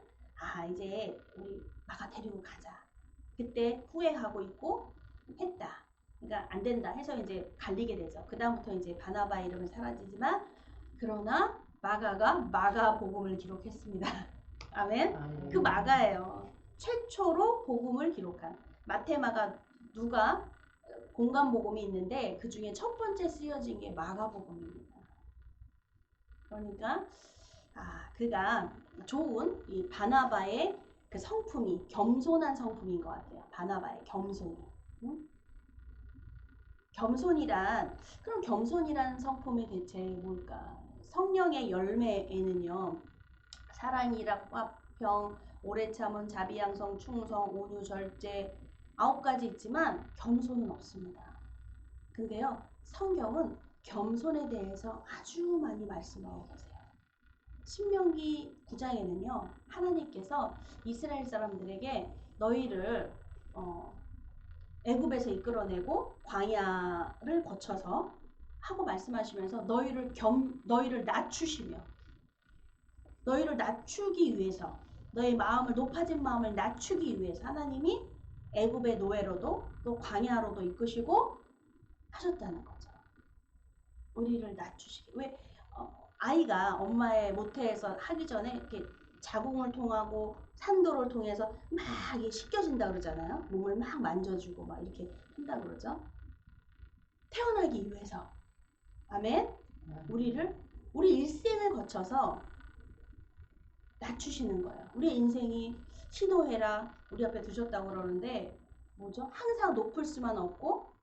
이제 우리 마가 데리고 가자. 그때 후회하고 있고 했다. 그러니까 안 된다 해서 이제 갈리게 되죠. 그 다음부터 이제 바나바 이름은 사라지지만 그러나 마가가 마가 복음을 기록했습니다. 아멘. 그 마가예요. 최초로 복음을 기록한 마태, 마가, 누가 공간 복음이 있는데 그 중에 첫 번째 쓰여진 게 마가 복음입니다. 그러니까 그가 좋은 이 바나바의 그 성품이 겸손한 성품인 것 같아요. 바나바의 겸손이. 응? 그럼 겸손이라는 성품이 대체 뭘까? 성령의 열매에는요, 사랑이라 화평, 오래 참은, 자비양성, 충성, 온유, 절제 9가지 있지만 겸손은 없습니다. 근데요, 성경은 겸손에 대해서 아주 많이 말씀하고 계세요. 신명기 9장에는요, 하나님께서 이스라엘 사람들에게 너희를 애굽에서 이끌어내고 광야를 거쳐서 하고 말씀하시면서 너희를 낮추시며, 너희를 낮추기 위해서, 너희 마음을, 높아진 마음을 낮추기 위해서 하나님이 애굽의 노예로도 또 광야로도 이끄시고 하셨다는 거죠. 우리를 낮추시기. 왜 아이가 엄마의 모태에서 하기 전에 이렇게 자궁을 통하고 산도를 통해서 막 이게 씻겨진다 그러잖아요. 몸을 막 만져주고 막 이렇게 한다 그러죠. 태어나기 위해서. 아멘. 우리 일생을 거쳐서 낮추시는 거예요. 우리 인생이 시노해라 우리 앞에 두셨다고 그러는데 뭐죠? 항상 높을 수만 없고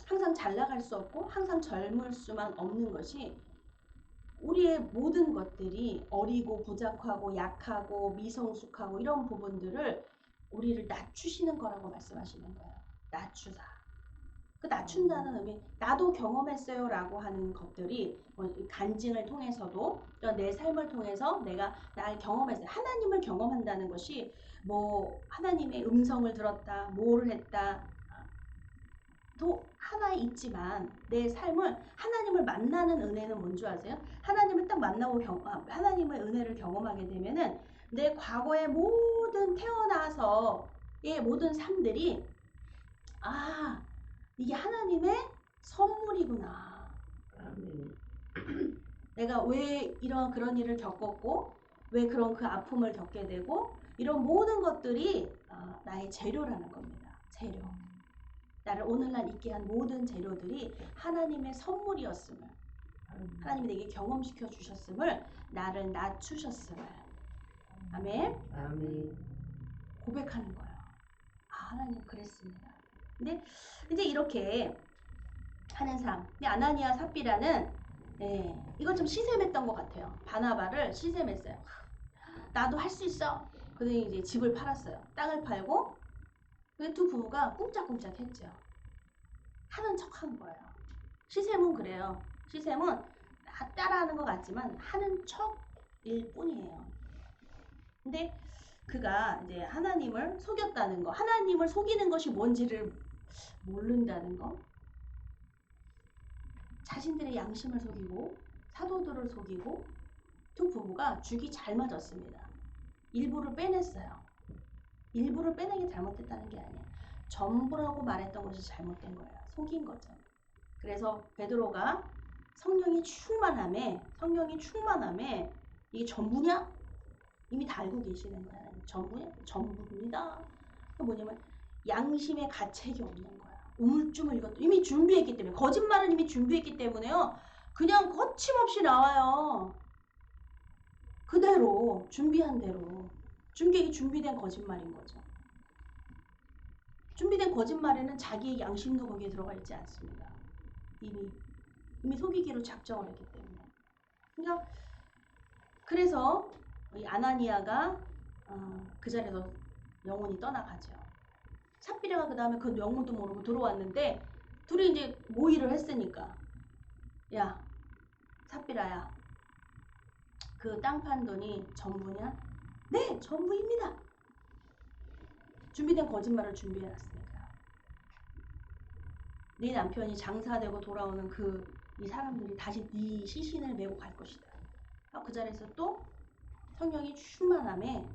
항상 잘 나갈 수 없고 항상 젊을 수만 없는 것이 우리의 모든 것들이 어리고 부족하고 약하고 미성숙하고 이런 부분들을 우리를 낮추시는 거라고 말씀하시는 거예요. 낮추다. 그 낮춘다는 의미, 나도 경험했어요 라고 하는 것들이 간증을 통해서도 내 삶을 통해서 내가 날 경험했어요. 하나님을 경험한다는 것이 뭐 하나님의 음성을 들었다, 뭐를 했다 도 하나 있지만 내 삶을 하나님을 만나는 은혜는 뭔지 아세요? 하나님을 딱 만나고 하나님의 은혜를 경험하게 되면은 내 과거의 모든 태어나서의 모든 삶들이 이게 하나님의 선물이구나. 내가 왜 이런 그런 일을 겪었고 왜 그런 그 아픔을 겪게 되고 이런 모든 것들이 나의 재료라는 겁니다. 재료. 나를 오늘날 있게 한 모든 재료들이 하나님의 선물이었음을, 하나님이 내게 경험시켜 주셨음을, 나를 낮추셨음을, 아멘. 고백하는 거예요. 하나님 그랬습니다. 근데 이제 이렇게 하는 삶. 근데 아나니아 삽비라는 이건 좀 시샘했던 것 같아요. 바나바를 시샘했어요. 나도 할 수 있어. 그러더니 이제 집을 팔았어요. 땅을 팔고 두 부부가 꿍짝꿍짝 했죠. 하는 척 한 거예요. 시샘은 그래요. 시샘은 따라하는 것 같지만 하는 척일 뿐이에요. 근데 그가 이제 하나님을 속였다는 거, 하나님을 속이는 것이 뭔지를 모른다는 거, 자신들의 양심을 속이고 사도들을 속이고 두 부부가 죽이 잘 맞았습니다. 일부를 빼냈어요. 일부를 빼내기 잘못됐다는 게 아니에요. 전부라고 말했던 것이 잘못된 거예요. 속인 거죠. 그래서 베드로가 성령이 충만함에 이게 전부냐? 이미 다 알고 계시는 거야. 전부냐? 전부입니다. 그 뭐냐면 양심의 가책이 없는 거야. 우물쭈물 이것도 이미 준비했기 때문에, 거짓말은 이미 준비했기 때문에요. 그냥 거침없이 나와요. 그대로 준비한 대로. 준비된 거짓말인 거죠. 준비된 거짓말에는 자기의 양심도 거기에 들어가 있지 않습니다. 이미 속이기로 작정을 했기 때문에. 그러니까 그래서 이 아나니아가 그 자리에서 영혼이 떠나가죠. 삽비라가 그 다음에 그 영혼도 모르고 들어왔는데 둘이 이제 모의를 했으니까, 야 삽비라야, 그 땅 판 돈이 전부냐? 네, 전부입니다. 준비된 거짓말을 준비해놨으니까. 네 남편이 장사되고 돌아오는 이 사람들이 다시 네 시신을 메고 갈 것이다. 그 자리에서 또 성령이 충만함에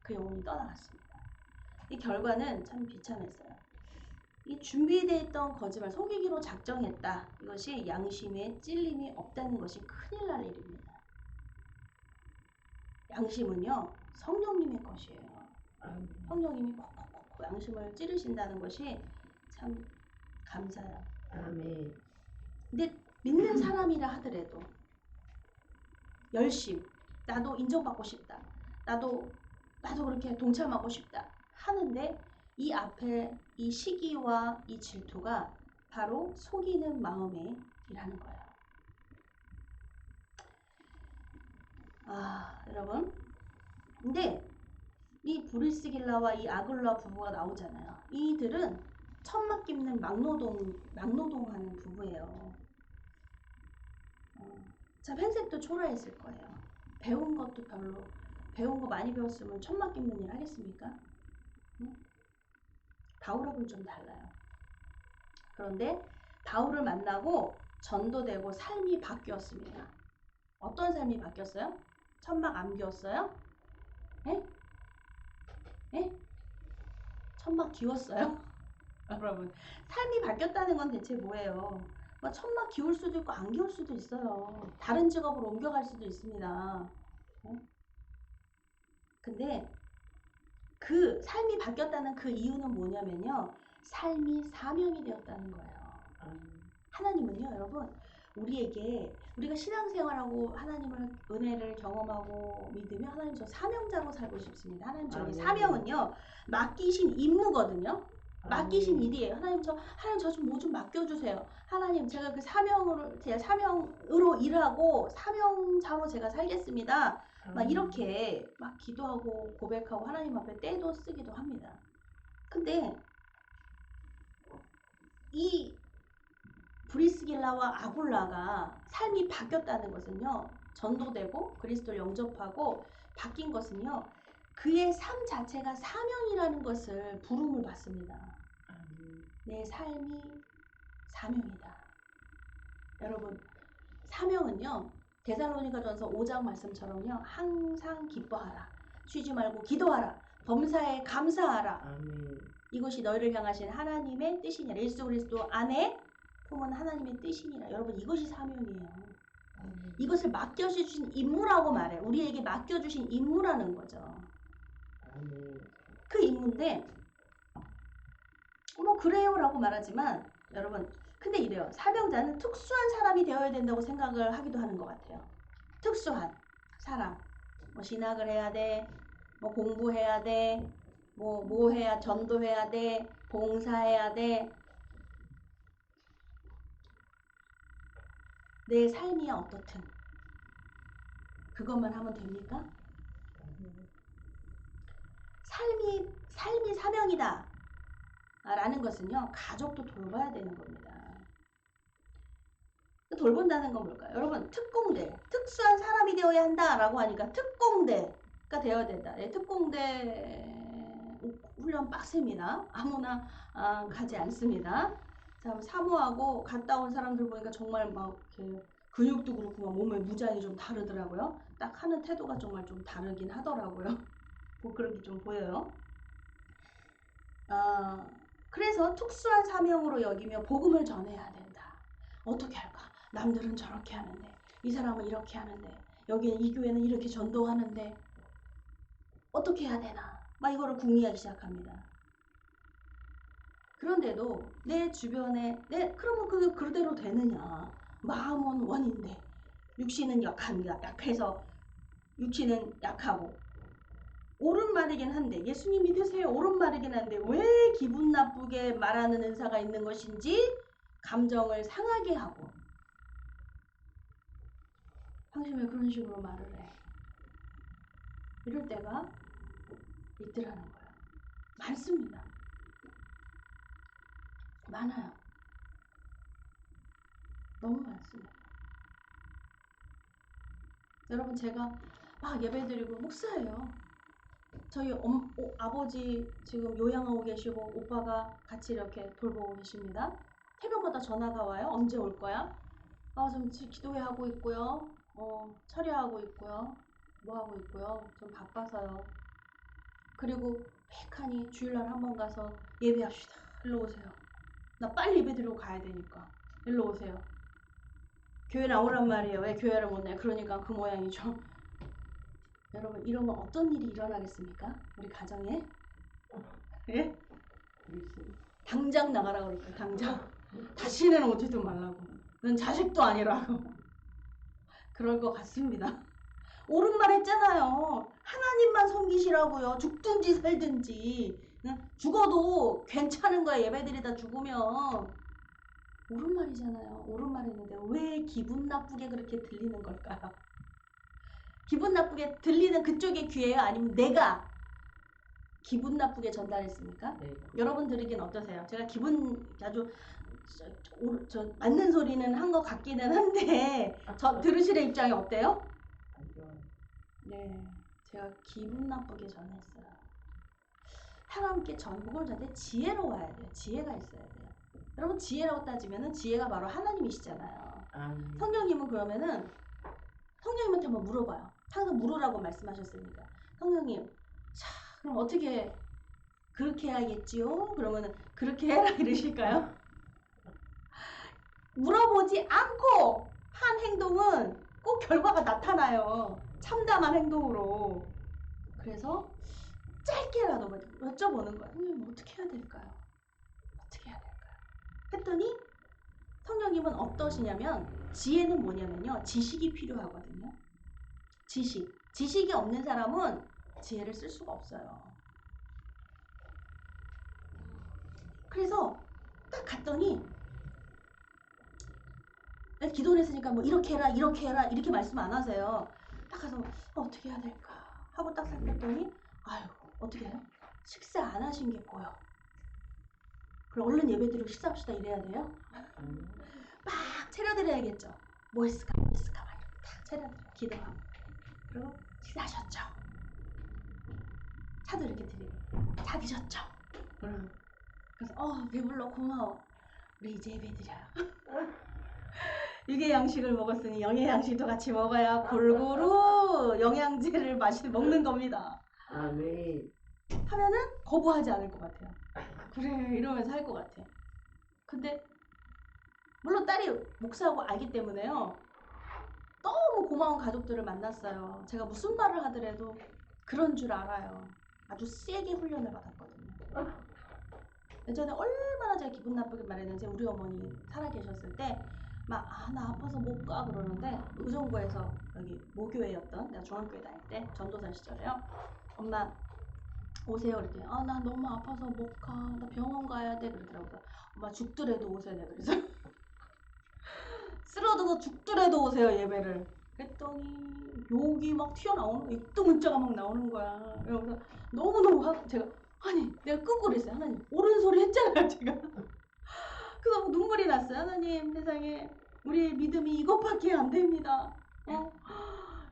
그 영혼이 떠나갔습니다. 이 결과는 참 비참했어요. 이 준비되어 있던 거짓말, 속이기로 작정했다. 이것이 양심에 찔림이 없다는 것이 큰일 날 일입니다. 양심은요, 성령님의 것이에요. 성령님이 콕콕콕 양심을 찌르신다는 것이 참 감사해요. 근데 믿는 사람이라 하더라도 열심, 나도 인정받고 싶다. 나도 나도 그렇게 동참하고 싶다 하는데 이 앞에 이 시기와 이 질투가 바로 속이는 마음의 일하는 거예요. 여러분, 근데 이 브리스길라와 이 아굴라 부부가 나오잖아요. 이들은 천막 깁는 막노동하는 부부예요. 참 행색도 초라했을 거예요. 배운 것도 별로, 배운 거 많이 배웠으면 천막 깁는 일 하겠습니까? 응? 바울하고는 좀 달라요. 그런데 바울을 만나고 전도되고 삶이 바뀌었습니다. 어떤 삶이 바뀌었어요? 천막 안 기웠어요? 예? 예? 천막 기웠어요? 여러분, 삶이 바뀌었다는 건 대체 뭐예요? 뭐 천막 기울 수도 있고 안 기울 수도 있어요. 다른 직업으로 옮겨갈 수도 있습니다. 근데 그 삶이 바뀌었다는 그 이유는 뭐냐면요. 삶이 사명이 되었다는 거예요. 하나님은요, 여러분, 우리에게 우리가 신앙생활하고 하나님을 은혜를 경험하고 믿으면 하나님 저 사명자로 살고 싶습니다. 하나님 저희 사명은요 맡기신 임무거든요. 맡기신 일이에요. 하나님 저 좀 뭐 좀 맡겨주세요. 하나님 제가 그 제 사명으로 일하고 사명자로 제가 살겠습니다. 막 이렇게 막 기도하고 고백하고 하나님 앞에 때도 쓰기도 합니다. 근데 이 브리스길라와 아굴라가 삶이 바뀌었다는 것은요. 전도되고 그리스도를 영접하고 바뀐 것은요. 그의 삶 자체가 사명이라는 것을 부름을 받습니다. 내 삶이 사명이다. 여러분, 사명은요. 데살로니가전서 5장 말씀처럼요. 항상 기뻐하라. 쉬지 말고 기도하라. 범사에 감사하라. 이것이 너희를 향하신 하나님의 뜻이니라. 예수 그리스도 안에 품은 하나님의 뜻이니라. 여러분, 이것이 사명이에요. 이것을 맡겨주신 임무라고 말해. 우리에게 맡겨주신 임무라는 거죠. 그 임무인데 뭐 그래요 라고 말하지만 여러분, 근데 이래요. 사명자는 특수한 사람이 되어야 된다고 생각을 하기도 하는 것 같아요. 특수한 사람. 뭐 신학을 해야 돼. 뭐 공부해야 돼. 뭐 해야, 전도해야 돼. 봉사해야 돼. 내 삶이야 어떻든 그것만 하면 됩니까? 삶이 사명이다 라는 것은요, 가족도 돌봐야 되는 겁니다. 돌본다는 건 뭘까요? 여러분, 특공대, 특수한 사람이 되어야 한다 라고 하니까 특공대가 되어야 된다. 특공대 훈련 빡셉니다. 아무나 가지 않습니다. 참 사모하고 갔다 온 사람들 보니까 정말 막 이렇게 근육도 그렇고 막 몸의 무장이 좀 다르더라고요. 딱 하는 태도가 정말 좀 다르긴 하더라고요. 뭐 그렇게 좀 보여요. 그래서 특수한 사명으로 여기며 복음을 전해야 된다. 어떻게 할까? 남들은 저렇게 하는데 이 사람은 이렇게 하는데 여기는 이 교회는 이렇게 전도하는데 어떻게 해야 되나? 막 이거를 궁리하기 시작합니다. 그런데도 내 주변에 그러면 그게 그대로 되느냐? 마음은 원인데 육신은 약해서 육신은 약하고 옳은 말이긴 한데 예수님 믿으세요. 옳은 말이긴 한데 왜 기분 나쁘게 말하는 은사가 있는 것인지 감정을 상하게 하고 당신 왜 그런 식으로 말을 해? 이럴 때가 있더라는 거예요. 많습니다. 많아요. 너무 많습니다. 여러분, 제가 막 예배드리고 목사예요. 저희 아버지 지금 요양하고 계시고 오빠가 같이 이렇게 돌보고 계십니다. 새벽마다 전화가 와요. 언제 올 거야? 좀 기도회 하고 있고요. 처리하고 있고요. 뭐 하고 있고요. 좀 바빠서요. 그리고 팩하니 주일날 한번 가서 예배합시다. 일로 오세요. 나 빨리 예배 드리고 가야 되니까 일로 오세요. 교회 나오란 말이에요. 왜 교회를 못 내? 그러니까 그 모양이죠. 여러분, 이러면 어떤 일이 일어나겠습니까? 우리 가정에? 예? 당장 나가라 그럴 거예요. 당장. 다시는 오지도 말라고. 넌 자식도 아니라고. 그럴 것 같습니다. 옳은 말 했잖아요. 하나님만 섬기시라고요. 죽든지 살든지. 응? 죽어도 괜찮은 거야. 예배드리다 죽으면. 옳은 말이잖아요. 옳은 말인데 왜 기분 나쁘게 그렇게 들리는 걸까요? 기분 나쁘게 들리는 그쪽의 귀예요? 아니면 내가 기분 나쁘게 전달했습니까? 네. 여러분 들으기엔 어떠세요? 제가 기분 아주 맞는 소리는 한 것 같기는 한데 저 들으시는 입장이 어때요? 안 좋아요. 네, 제가 기분 나쁘게 전했어요. 하나님께 전복을 전할 지혜로워야 돼요. 지혜가 있어야 돼요. 여러분 지혜라고 따지면은 지혜가 바로 하나님이시잖아요. 성령님은 그러면은 성령님한테 한번 물어봐요. 항상 물으라고 말씀하셨으니까. 성령님, 자, 그럼 어떻게 그렇게 해야겠지요? 그러면은 그렇게 해라 이러실까요? 물어보지 않고 한 행동은 꼭 결과가 나타나요. 참담한 행동으로. 그래서 짧게라도 여쭤보는 거예요. 성령님 어떻게 해야 될까요? 어떻게 해야 될까요? 했더니 성령님은 어떠시냐면 지혜는 뭐냐면요. 지식이 필요하거든요. 지식이 없는 사람은 지혜를 쓸 수가 없어요. 그래서 딱 갔더니 기도를 했으니까 뭐 이렇게 해라 이렇게 말씀 안 하세요. 딱 가서 어떻게 해야 될까 하고 딱 살폈더니 아유 어떻게 해요? 식사 안 하신 게 보여. 그럼 얼른 예배드리고 식사합시다 이래야 돼요? 막 차려드려야겠죠. 뭐 했을까 막 이렇게 딱 차려드려 기도하고 그리고 식사하셨죠? 차도 이렇게 드리고 다 드셨죠? 그래서 배불러 고마워 우리 이제 예배드려요. 육의 양식을 먹었으니 영의 양식도 같이 먹어야 골고루 영양제를 먹는 겁니다. 네. 하면은 거부하지 않을 것 같아요. 그래 이러면서 할 것 같아. 근데 물론 딸이 목사하고 알기 때문에요. 너무 고마운 가족들을 만났어요. 제가 무슨 말을 하더라도 그런 줄 알아요. 아주 세게 훈련을 받았거든요. 예전에 얼마나 제가 기분 나쁘게 말했는지 우리 어머니 살아계셨을 때 막 나 아파서 못 가 그러는데 의정부에서 여기 모교회였던 내가 중학교에 다닐 때 전도사 시절에요. 엄마 오세요 그랬더니 나 너무 아파서 못 가. 나 병원 가야 돼 그러더라고요. 엄마 죽더라도 오세요 내가 그래서 쓰러져서 죽더라도 오세요 예배를. 그랬더니 욕이 막 튀어나오는 거야. 입도 문자가 막 나오는 거야. 그래서 너무너무 제가 아니 내가 끄고 그랬어요. 하나님 옳은 소리 했잖아요 제가. 그래서 눈물이 났어요. 하나님 세상에 우리의 믿음이 이것밖에 안 됩니다.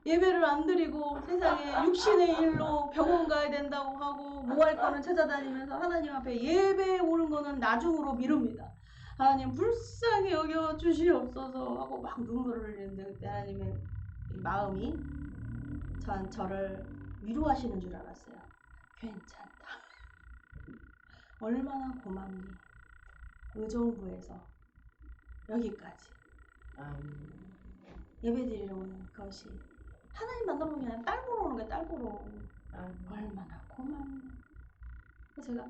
예배를 안 드리고 세상에 육신의 일로 병원 가야 된다고 하고 뭐 할 거는 찾아다니면서 하나님 앞에 예배에 오는 거는 나중으로 미룹니다. 하나님 불쌍히 여겨 주시옵소서 하고 막 눈물을 흘리는데 그때 하나님의 마음이 저를 위로하시는 줄 알았어요. 괜찮다. 얼마나 고맙니. 의정부에서 여기까지 예배드리러 오는 것이 하나님 만나러 오는 게 아니라 딸 보러 오는 게 딸 보러 얼마나 고맙니. 그래서 제가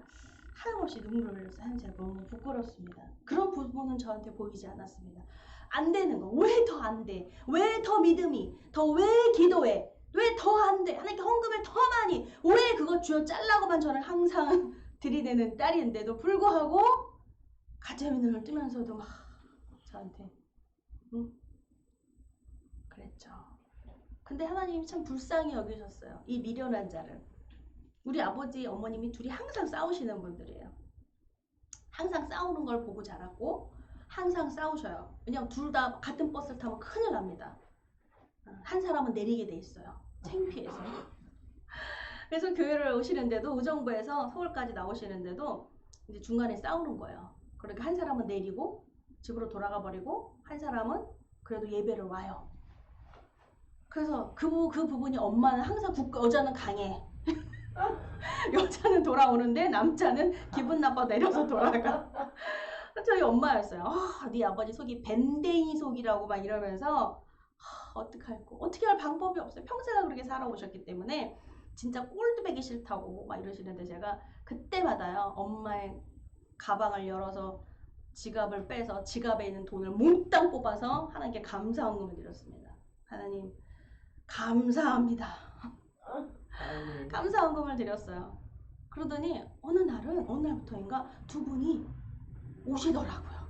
하염없이 눈물을 흘렸어요. 제가 너무 부끄럽습니다. 그런 부분은 저한테 보이지 않았습니다. 안 되는 거. 왜 더 안 돼? 왜 더 믿음이? 왜 기도해? 왜 더 안 돼? 하나님께 헌금을 더 많이. 왜 그거 주여 잘라고만 저를 항상 들이대는 딸인데도 불구하고 가짜의 눈을 뜨면서도 막 저한테 그랬죠. 근데 하나님이 참 불쌍히 여기셨어요. 이 미련한 자를. 우리 아버지 어머님이 둘이 항상 싸우시는 분들이에요. 항상 싸우는 걸 보고 자랐고 항상 싸우셔요. 왜냐면 둘 다 같은 버스를 타면 큰일 납니다. 한 사람은 내리게 돼 있어요. 창피해서. 그래서 교회를 오시는데도 의정부에서 서울까지 나오시는데도 이제 중간에 싸우는 거예요. 그러니까 한 사람은 내리고 집으로 돌아가 버리고 한 사람은 그래도 예배를 와요. 그래서 그 부분이 엄마는 항상 여자는 강해. 여자는 돌아오는데 남자는 기분 나빠 내려서 돌아가. 저희 엄마였어요. 네 아버지 속이 밴댕이 속이라고 막 이러면서 어떡할꼬. 어떻게 할 방법이 없어요. 평생을 그렇게 살아오셨기 때문에 진짜 꼴드배기 싫다고 막 이러시는데 제가 그때마다요 엄마의 가방을 열어서 지갑을 빼서 지갑에 있는 돈을 몽땅 뽑아서 하나님께 감사 헌금을 드렸습니다. 하나님 감사합니다. 아멘. 감사헌금을 드렸어요. 그러더니 어느 날부터인가 두 분이 오시더라고요.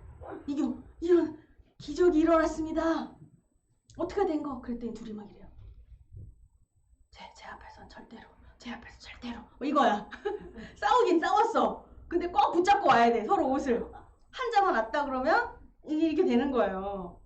이런 기적이 일어났습니다. 어떻게 된 거? 그랬더니 둘이 막 이래요. 제 앞에선 절대로, 제 앞에서 절대로. 뭐 이거야. 싸우긴 싸웠어. 근데 꼭 붙잡고 와야 돼. 서로 옷을. 한 자만 왔다 그러면 이렇게 되는 거예요.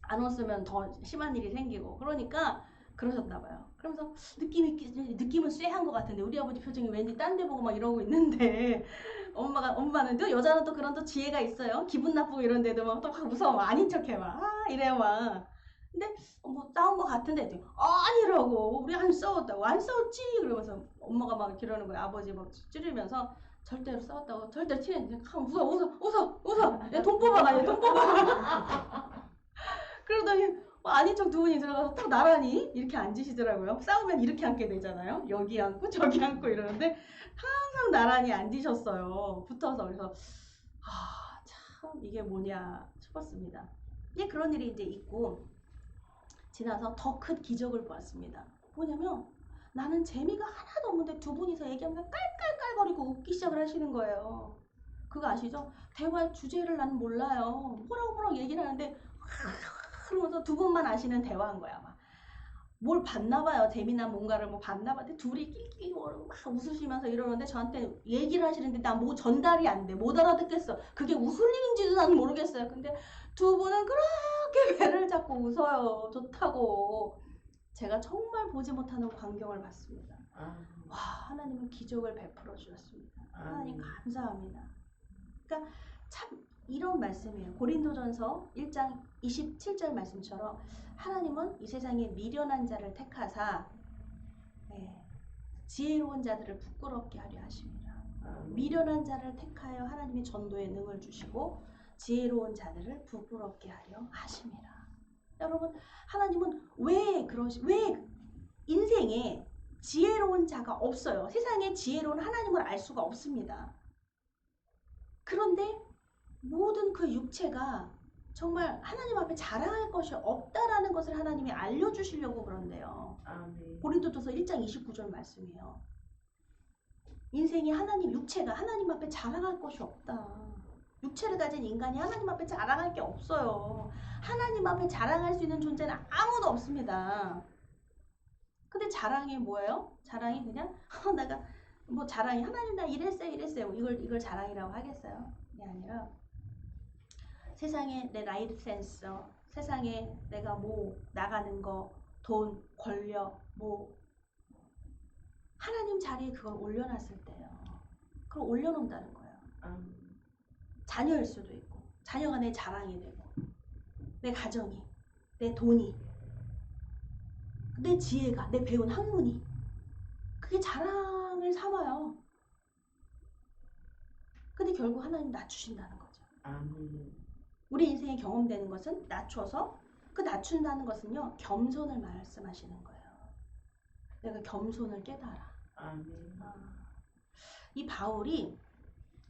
안 왔으면 더 심한 일이 생기고. 그러니까 그러셨나 봐요. 그러면서 느낌은 쎄한 것 같은데 우리 아버지 표정이 왠지 딴 데 보고 막 이러고 있는데 엄마는 또 여자는 또 그런 또 지혜가 있어요. 기분 나쁘고 이런 데도 막 또 확 무서워. 아닌 척해 막. 이래요 막. 근데 뭐 싸운 것 같은데 아니라고. 우리 안 싸웠다고. 안 싸웠지. 그러면서 엄마가 막 이러는 거예요. 아버지 막 찌르면서 절대로 싸웠다고. 절대로 티내는데 웃어. 얘 돈 뽑아가. 그러더니 아닌 척 두 분이 들어가서 또 나란히 이렇게 앉으시더라고요. 싸우면 이렇게 앉게 되잖아요. 여기 앉고 저기 앉고 이러는데 항상 나란히 앉으셨어요. 붙어서. 그래서 참 이게 뭐냐 싶었습니다. 이제 그런 일이 이제 있고 지나서 더 큰 기적을 보았습니다. 뭐냐면 나는 재미가 하나도 없는데 두 분이서 얘기하면서 깔깔깔거리고 웃기 시작을 하시는 거예요. 그거 아시죠? 대화 주제를 나는 몰라요. 뭐라고 얘기를 하는데 그러면서 두 분만 아시는 대화인 거야. 막 뭘 봤나 봐요. 재미난 뭔가를 뭐 봤나 봐. 둘이 낄낄 막 웃으시면서 이러는데 저한테 얘기를 하시는데 나 뭐 전달이 안 돼. 못 알아듣겠어. 그게 웃을 일인지도 나는 모르겠어요. 근데 두 분은 그렇게 배를 잡고 웃어요. 좋다고. 제가 정말 보지 못하는 광경을 봤습니다. 와, 하나님은 기적을 베풀어 주셨습니다. 하나님 감사합니다. 그러니까 참 이런 말씀이에요. 고린도전서 1장 27절 말씀처럼 하나님은 이 세상에 미련한 자를 택하사 지혜로운 자들을 부끄럽게 하려 하십니다. 미련한 자를 택하여 하나님의 전도에 능을 주시고 지혜로운 자들을 부끄럽게 하려 하십니다. 여러분, 하나님은 왜 인생에 지혜로운 자가 없어요. 세상에 지혜로운 하나님을 알 수가 없습니다. 그런데 모든 그 육체가 정말 하나님 앞에 자랑할 것이 없다라는 것을 하나님이 알려주시려고 그런데요. 고린도전서 1장 29절 말씀이에요. 인생이 육체가 하나님 앞에 자랑할 것이 없다. 육체를 가진 인간이 하나님 앞에 자랑할 게 없어요. 하나님 앞에 자랑할 수 있는 존재는 아무도 없습니다. 근데 자랑이 뭐예요? 자랑이 그냥 내가 뭐 자랑이 하나님 나 이랬어요 이걸 자랑이라고 하겠어요? 그게 아니라 세상에 내 라이센스, 세상에 내가 뭐 나가는 거, 돈, 권력, 뭐 하나님 자리에 그걸 올려놨을 때요. 그걸 올려놓는다는 거예요. 자녀일 수도 있고, 자녀가 내 자랑이 되고, 내 가정이, 내 돈이, 내 지혜가, 내 배운 학문이 그게 자랑을 삼아요. 근데 결국 하나님 낮추신다는 거죠. 우리 인생에 경험되는 것은 낮춰서 그 낮춘다는 것은요 겸손을 말씀하시는 거예요. 내가 겸손을 깨달아. 이 바울이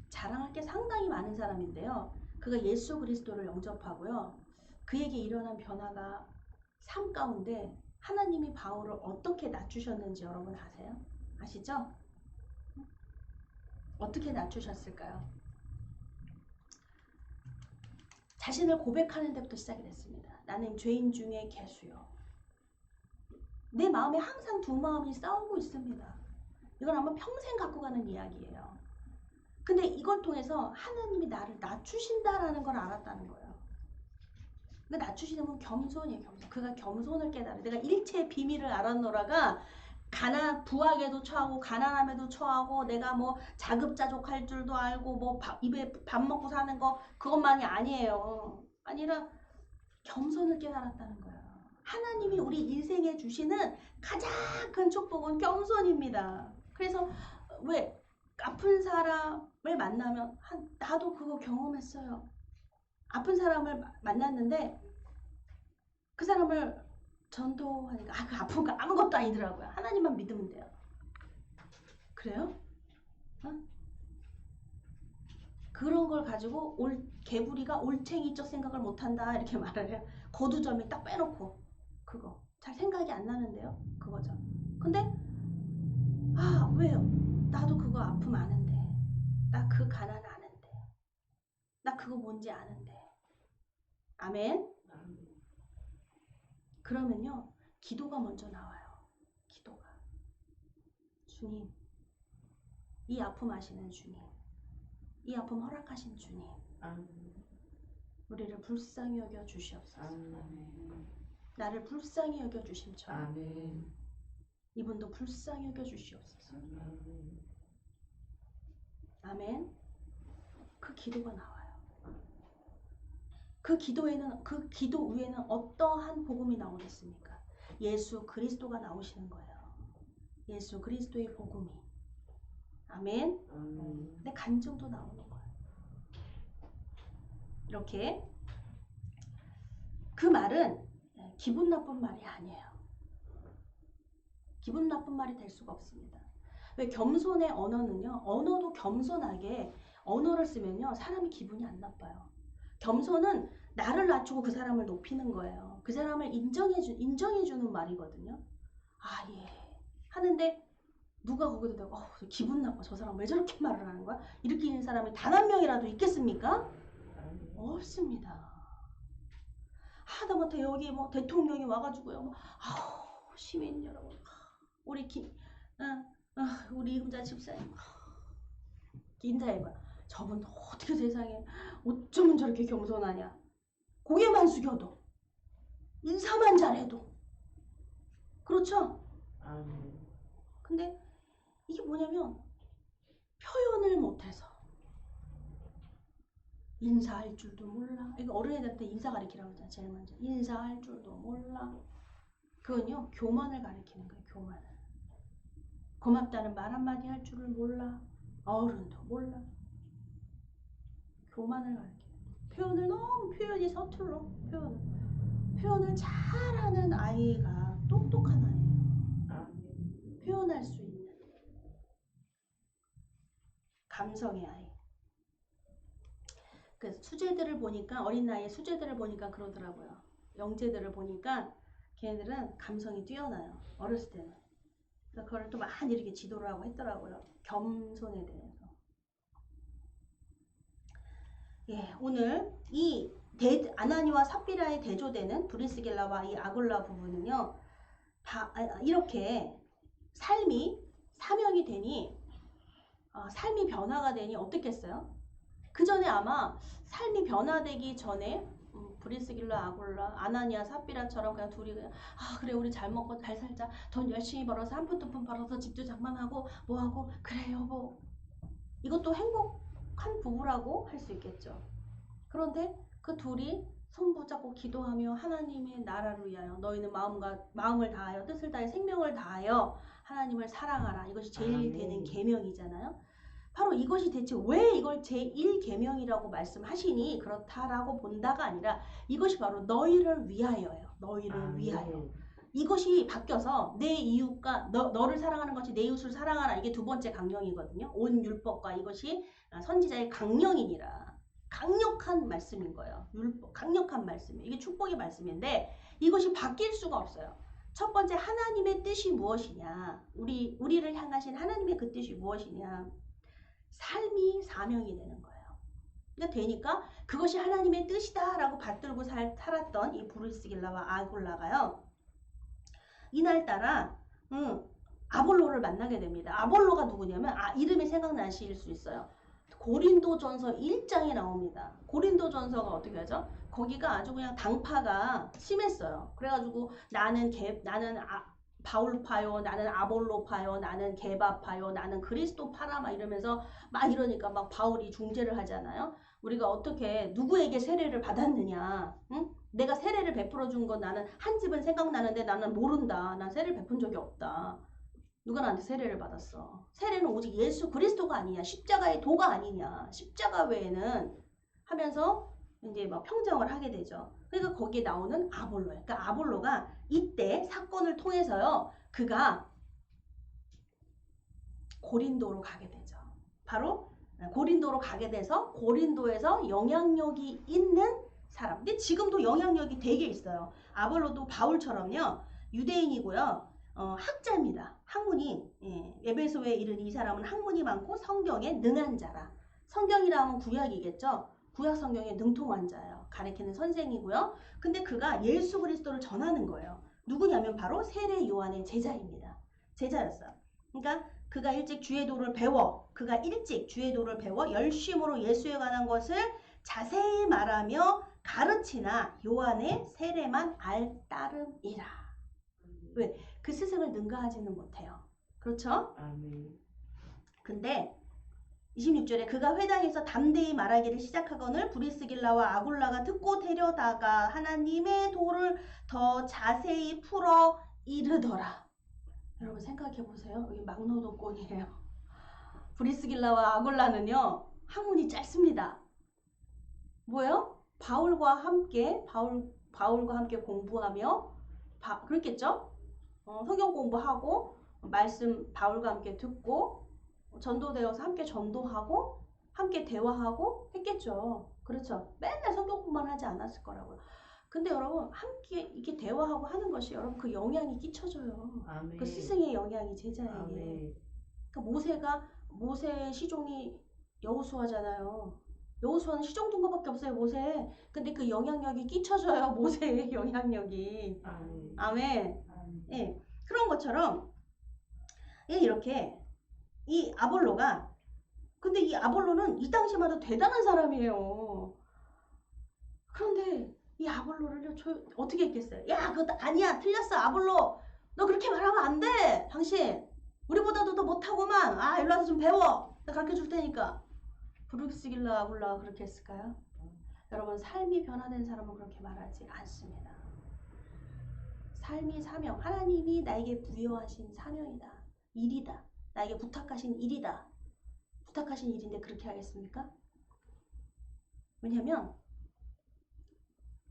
자랑할 게 상당히 많은 사람인데요. 그가 예수 그리스도를 영접하고요. 그에게 일어난 변화가 삶 가운데 하나님이 바울을 어떻게 낮추셨는지 여러분 아세요? 아시죠? 어떻게 낮추셨을까요? 자신을 고백하는 데부터 시작이 됐습니다. 나는 죄인 중에 괴수요. 내 마음에 항상 두 마음이 싸우고 있습니다. 이건 아마 평생 갖고 가는 이야기예요. 근데 이걸 통해서 하나님이 나를 낮추신다라는 걸 알았다는 거예요. 그러니까 낮추시는 건 겸손이에요. 겸손. 그가 겸손을 깨달아. 내가 일체의 비밀을 알았노라가 부하게도 처하고 가난함에도 처하고 내가 뭐 자급자족할 줄도 알고 뭐 입에 밥 먹고 사는 거 그것만이 아니에요. 아니라 겸손을 깨달았다는 거예요. 하나님이 우리 인생에 주시는 가장 큰 축복은 겸손입니다. 그래서 왜 아픈 사람을 만나면 나도 그거 경험했어요. 아픈 사람을 만났는데 그 사람을 전도하니까 그 아픈 거 아무것도 아니더라고요. 하나님만 믿으면 돼요. 그래요? 그런 걸 가지고 개구리가 올챙이적 생각을 못한다 이렇게 말을 해요. 거두절미 딱 빼놓고 그거 잘 생각이 안 나는데요. 그거죠. 근데 왜요? 나도 그거 아픔 아는데. 나 그 가난 아는데. 나 그거 뭔지 아는데. 아멘? 그러면요. 기도가 먼저 나와요. 기도가. 주님. 이 아픔 아시는 주님. 이 아픔 허락하신 주님. 우리를 불쌍히 여겨 주시옵소서. 나를 불쌍히 여겨 주심처럼 이분도 불쌍히 여겨 주시옵소서. 아멘. 그 기도가 나와요. 그 기도 위에는 어떠한 복음이 나오겠습니까? 예수 그리스도가 나오시는 거예요. 예수 그리스도의 복음이. 아멘. 내 간증도 나오는 거예요. 이렇게 그 말은 기분 나쁜 말이 아니에요. 기분 나쁜 말이 될 수가 없습니다. 왜 겸손의 언어는요. 언어도 겸손하게 언어를 쓰면요. 사람이 기분이 안 나빠요. 겸손은 나를 낮추고 그 사람을 높이는 거예요. 그 사람을 인정해주는 말이거든요. 아, 예. 하는데 누가 거기다 대고 기분 나빠. 저 사람 왜 저렇게 말을 하는 거야? 이렇게 있는 사람이 단 한 명이라도 있겠습니까? 없습니다. 하다못해 여기 뭐 대통령이 와가지고요. 시민 여러분, 우리 우리 임자 집사님 인사해봐. 저분 어떻게 세상에 어쩌면 저렇게 겸손하냐. 고개만 숙여도 인사만 잘해도 그렇죠? 근데 이게 뭐냐면 표현을 못해서 인사할 줄도 몰라. 이거 어른애들한테 인사 가르치라고 하잖아. 제일 먼저 인사할 줄도 몰라. 그건요 교만을 가리키는 거예요. 교만을. 고맙다는 말 한마디 할 줄을 몰라. 어른도 몰라. 교만을 가리키는 표현을 너무 표현이 서툴러. 표현을 잘하는 아이가 똑똑한 아이예요. 표현할 수 있는 감성의 아이. 그 수제들을 보니까 어린 나이에 수제들을 보니까 그러더라고요. 영재들을 보니까 걔네들은 감성이 뛰어나요. 어렸을 때는. 그래서 그걸 또 많이 이렇게 지도를 하고 했더라고요. 겸손에 대해서. 예, 오늘 이 아나니와 삽비라의 대조되는 브리스길라와 이 아굴라 부부는요. 이렇게 삶이 사명이 되니 삶이 변화가 되니 어떻겠어요? 그 전에 아마 삶이 변화되기 전에 브리스길라, 아굴라, 아나니아, 삽비라처럼 그냥 둘이 그냥 그래 우리 잘 먹고 잘 살자. 돈 열심히 벌어서 한 푼 두 푼 벌어서 집도 장만하고 뭐하고 그래 여보. 이것도 행복한 부부라고 할 수 있겠죠. 그런데 그 둘이 손붙잡고 기도하며 하나님의 나라를 위하여 너희는 마음을 다하여 뜻을 다하여 생명을 다하여 하나님을 사랑하라. 이것이 제일 되는 계명이잖아요. 바로 이것이 대체 왜 이걸 제1계명이라고 말씀하시니 그렇다라고 본다가 아니라 이것이 바로 너희를 위하여예요. 너희를 위하여. 이것이 바뀌어서 내 이웃과 너를 사랑하는 것이 내 이웃을 사랑하라. 이게 두 번째 강령이거든요. 온 율법과 이것이 선지자의 강령이니라. 강력한 말씀인 거예요. 율법, 강력한 말씀이에요. 이게 축복의 말씀인데 이것이 바뀔 수가 없어요. 첫 번째 하나님의 뜻이 무엇이냐. 우리를 향하신 하나님의 그 뜻이 무엇이냐. 삶이 사명이 되는 거예요. 그러니까 되니까 그것이 하나님의 뜻이다라고 받들고 살았던 이 브리스길라와 아굴라가요. 이날따라 아볼로를 만나게 됩니다. 아볼로가 누구냐면 이름이 생각나실 수 있어요. 고린도전서 1장에 나옵니다. 고린도전서가 어떻게 하죠? 거기가 아주 그냥 당파가 심했어요. 그래가지고 나는 바울파요, 나는 아볼로파요, 나는 게바파요, 나는 그리스도파라 막 이러면서 막 이러니까 막 바울이 중재를 하잖아요. 우리가 어떻게 누구에게 세례를 받았느냐? 응? 내가 세례를 베풀어 준 건 나는 한 집은 생각나는데 나는 모른다. 난 세례를 베푼 적이 없다. 누가 나한테 세례를 받았어? 세례는 오직 예수 그리스도가 아니냐? 십자가의 도가 아니냐? 십자가 외에는 하면서 이제 막 평정을 하게 되죠. 그러니까 거기에 나오는 아볼로예요. 그러니까 아볼로가 이때 사건을 통해서요. 그가 고린도로 가게 되죠. 바로 고린도로 가게 돼서 고린도에서 영향력이 있는 사람. 근데 지금도 영향력이 되게 있어요. 아볼로도 바울처럼요. 유대인이고요. 학자입니다. 학문이 에베소에 이른 이 사람은 학문이 많고 성경에 능한 자라. 성경이라 하면 구약이겠죠. 구약 성경에 능통한 자예요. 가르치는 선생이고요. 근데 그가 예수 그리스도를 전하는 거예요. 누구냐면 바로 세례 요한의 제자입니다. 제자였어요. 그러니까 그가 일찍 주의 도를 배워 열심으로 예수에 관한 것을 자세히 말하며 가르치나 요한의 세례만 알 따름이라. 왜? 그 스승을 능가하지는 못해요. 그렇죠? 아멘. 근데 26절에 그가 회당에서 담대히 말하기를 시작하거늘 브리스길라와 아굴라가 듣고 데려다가 하나님의 도를 더 자세히 풀어 이르더라. 여러분 생각해 보세요. 여기 막노동권이에요. 브리스길라와 아굴라는요. 학문이 짧습니다. 뭐예요? 바울과 함께 공부하며 그렇겠죠? 성경 공부하고 말씀 바울과 함께 듣고 전도되어서 함께 전도하고 함께 대화하고 했겠죠. 그렇죠? 맨날 성경뿐만 하지 않았을 거라고요. 근데 여러분 함께 이렇게 대화하고 하는 것이 여러분 그 영향이 끼쳐져요. 아멘. 그 스승의 영향이 제자에게. 아멘. 그러니까 모세의 시종이 여호수아잖아요. 여호수아는 시종 둔 것밖에 없어요. 모세. 근데 그 영향력이 끼쳐져요. 모세의 영향력이. 아멘. 아멘. 아멘. 예. 그런 것처럼 이렇게 이 아볼로가 근데 이 아볼로는 이 당시만 해도 대단한 사람이에요. 그런데 이 아볼로를 어떻게 했겠어요? 야 그거 아니야 틀렸어 아볼로 너 그렇게 말하면 안 돼 당신 우리보다도 더 못하고만 일로 와서 좀 배워 나 가르쳐 줄 테니까. 브룩스길라 아볼로가 그렇게 했을까요? 여러분 삶이 변화된 사람은 그렇게 말하지 않습니다. 삶이 사명 하나님이 나에게 부여하신 사명이다. 일이다. 나에게 부탁하신 일이다. 부탁하신 일인데 그렇게 하겠습니까? 왜냐하면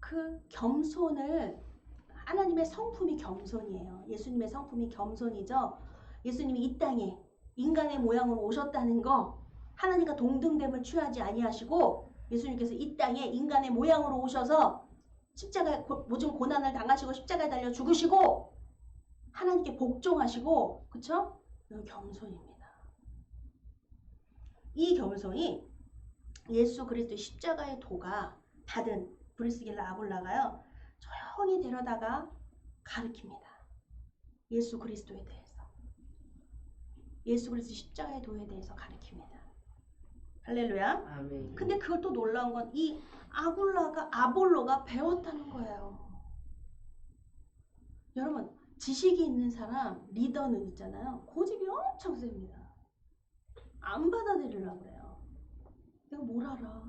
그 겸손을 하나님의 성품이 겸손이에요. 예수님의 성품이 겸손이죠. 예수님이 이 땅에 인간의 모양으로 오셨다는 거 하나님과 동등됨을 취하지 아니하시고 예수님께서 이 땅에 인간의 모양으로 오셔서 십자가에 모든 고난을 당하시고 십자가에 달려 죽으시고 하나님께 복종하시고 그쵸? 이건 겸손입니다. 이 겸손이 예수 그리스도의 십자가의 도가 받은 브리스길라 아굴라가요. 조용히 데려다가 가르칩니다. 예수 그리스도에 대해서. 예수 그리스도 십자가의 도에 대해서 가르칩니다. 할렐루야. 아멘. 근데 그걸 또 놀라운 건 이 아볼로가 배웠다는 거예요. 여러분 지식이 있는 사람 리더는 있잖아요. 고집이 엄청 셉니다. 안 받아들이려고 그래요. 내가 뭘 알아.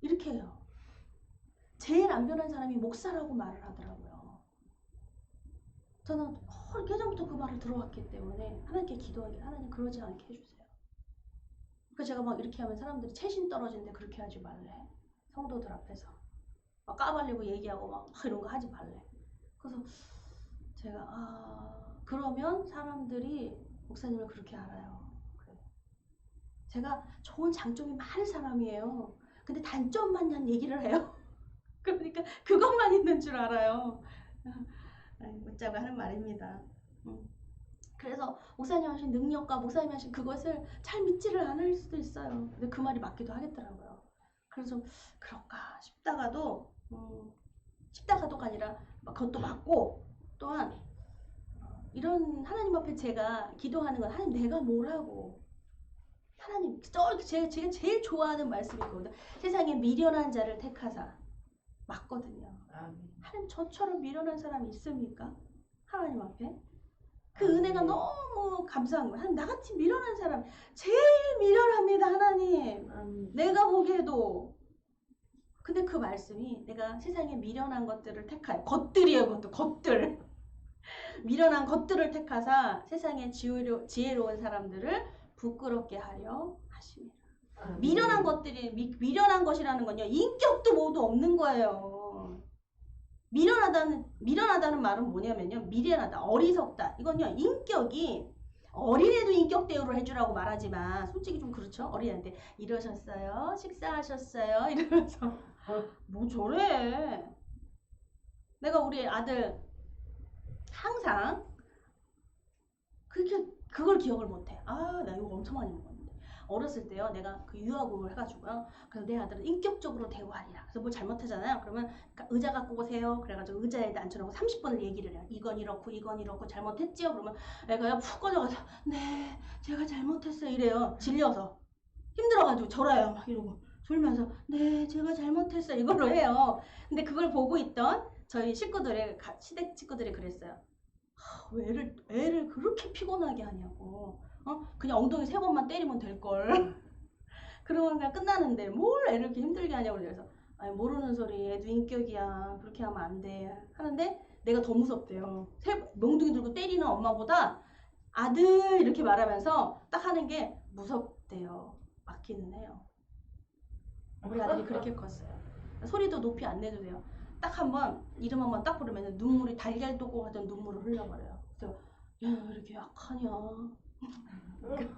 이렇게 해요. 제일 안 변한 사람이 목사라고 말을 하더라고요. 저는 예전부터 그 말을 들어왔기 때문에 하나님께 기도하길 하나님 그러지 않게 해주세요. 그래서 제가 막 이렇게 하면 사람들이 채신 떨어지는데 그렇게 하지 말래. 성도들 앞에서 막 까발리고 얘기하고 막 이런 거 하지 말래. 그래서 제가 그러면 사람들이 목사님을 그렇게 알아요. 그래. 제가 좋은 장점이 많은 사람이에요. 근데 단점만 얘기를 해요. 그러니까 그것만 있는 줄 알아요. 묻자고 하는 말입니다. 그래서 목사님 하신 능력과 목사님 하신 그것을 잘 믿지를 않을 수도 있어요. 근데 그 말이 맞기도 하겠더라고요. 그래서 그럴까 싶다가도가 아니라 그것도 맞고 또한 이런 하나님 앞에 제가 기도하는 건 하나님 내가 뭐라고 하나님 제가 제일 좋아하는 말씀이 있거든요. 세상에 미련한 자를 택하사 맞거든요. 하나님 저처럼 미련한 사람이 있습니까? 하나님 앞에 그 은혜가 너무 감사한 거예요. 하나님 나같이 미련한 사람 제일 미련합니다. 하나님 내가 보기에도. 근데 그 말씀이 내가 세상에 미련한 것들을 택하여 것들이에요. 그것도 것들 미련한 것들을 택하사 세상에 지혜로운 사람들을 부끄럽게 하려 하십니다. 미련한 것들이 미련한 것이라는 건요 인격도 모두 없는 거예요. 미련하다는 말은 뭐냐면요 미련하다 어리석다 이건요 인격이 어린애도 인격 대우를 해주라고 말하지만 솔직히 좀 그렇죠. 어린애한테 이러셨어요 식사하셨어요 이러면서 뭐 저래. 내가 우리 아들 항상 그걸 기억을 못해. 아, 나 이거 엄청 많이 먹었는데. 어렸을 때요, 내가 그 유아국을 해가지고요. 그래서 내 아들은 인격적으로 대화하리라. 그래서 뭘 잘못하잖아요. 그러면 의자 갖고 오세요. 그래가지고 의자에 앉혀놓고 30분을 얘기를 해요. 이건 이렇고 잘못했지요. 그러면 애가요 푹 꺼져가지고 네, 제가 잘못했어요. 이래요. 질려서 힘들어가지고 절어요. 막 이러고 졸면서 네, 제가 잘못했어요. 이걸로 해요. 근데 그걸 보고 있던 저희 식구들의 시댁 친구들이 그랬어요. 왜 애를 그렇게 피곤하게 하냐고. 그냥 엉덩이 3번만 때리면 될걸. 그러면 그냥 끝나는데 뭘 애를 이렇게 힘들게 하냐고. 그래서 아니, 모르는 소리, 애도 인격이야, 그렇게 하면 안 돼 하는데 내가 더 무섭대요. 몽둥이 들고 때리는 엄마보다 아들 이렇게 말하면서 딱 하는 게 무섭대요. 맞기는 해요. 우리 아들이 그렇게 컸어요. 소리도 높이 안 내도 돼요. 딱 한번 이름 한번 딱 부르면 눈물이 달걀 도고 하던 눈물을 흘려버려요. 그래서 야, 왜 이렇게 약하냐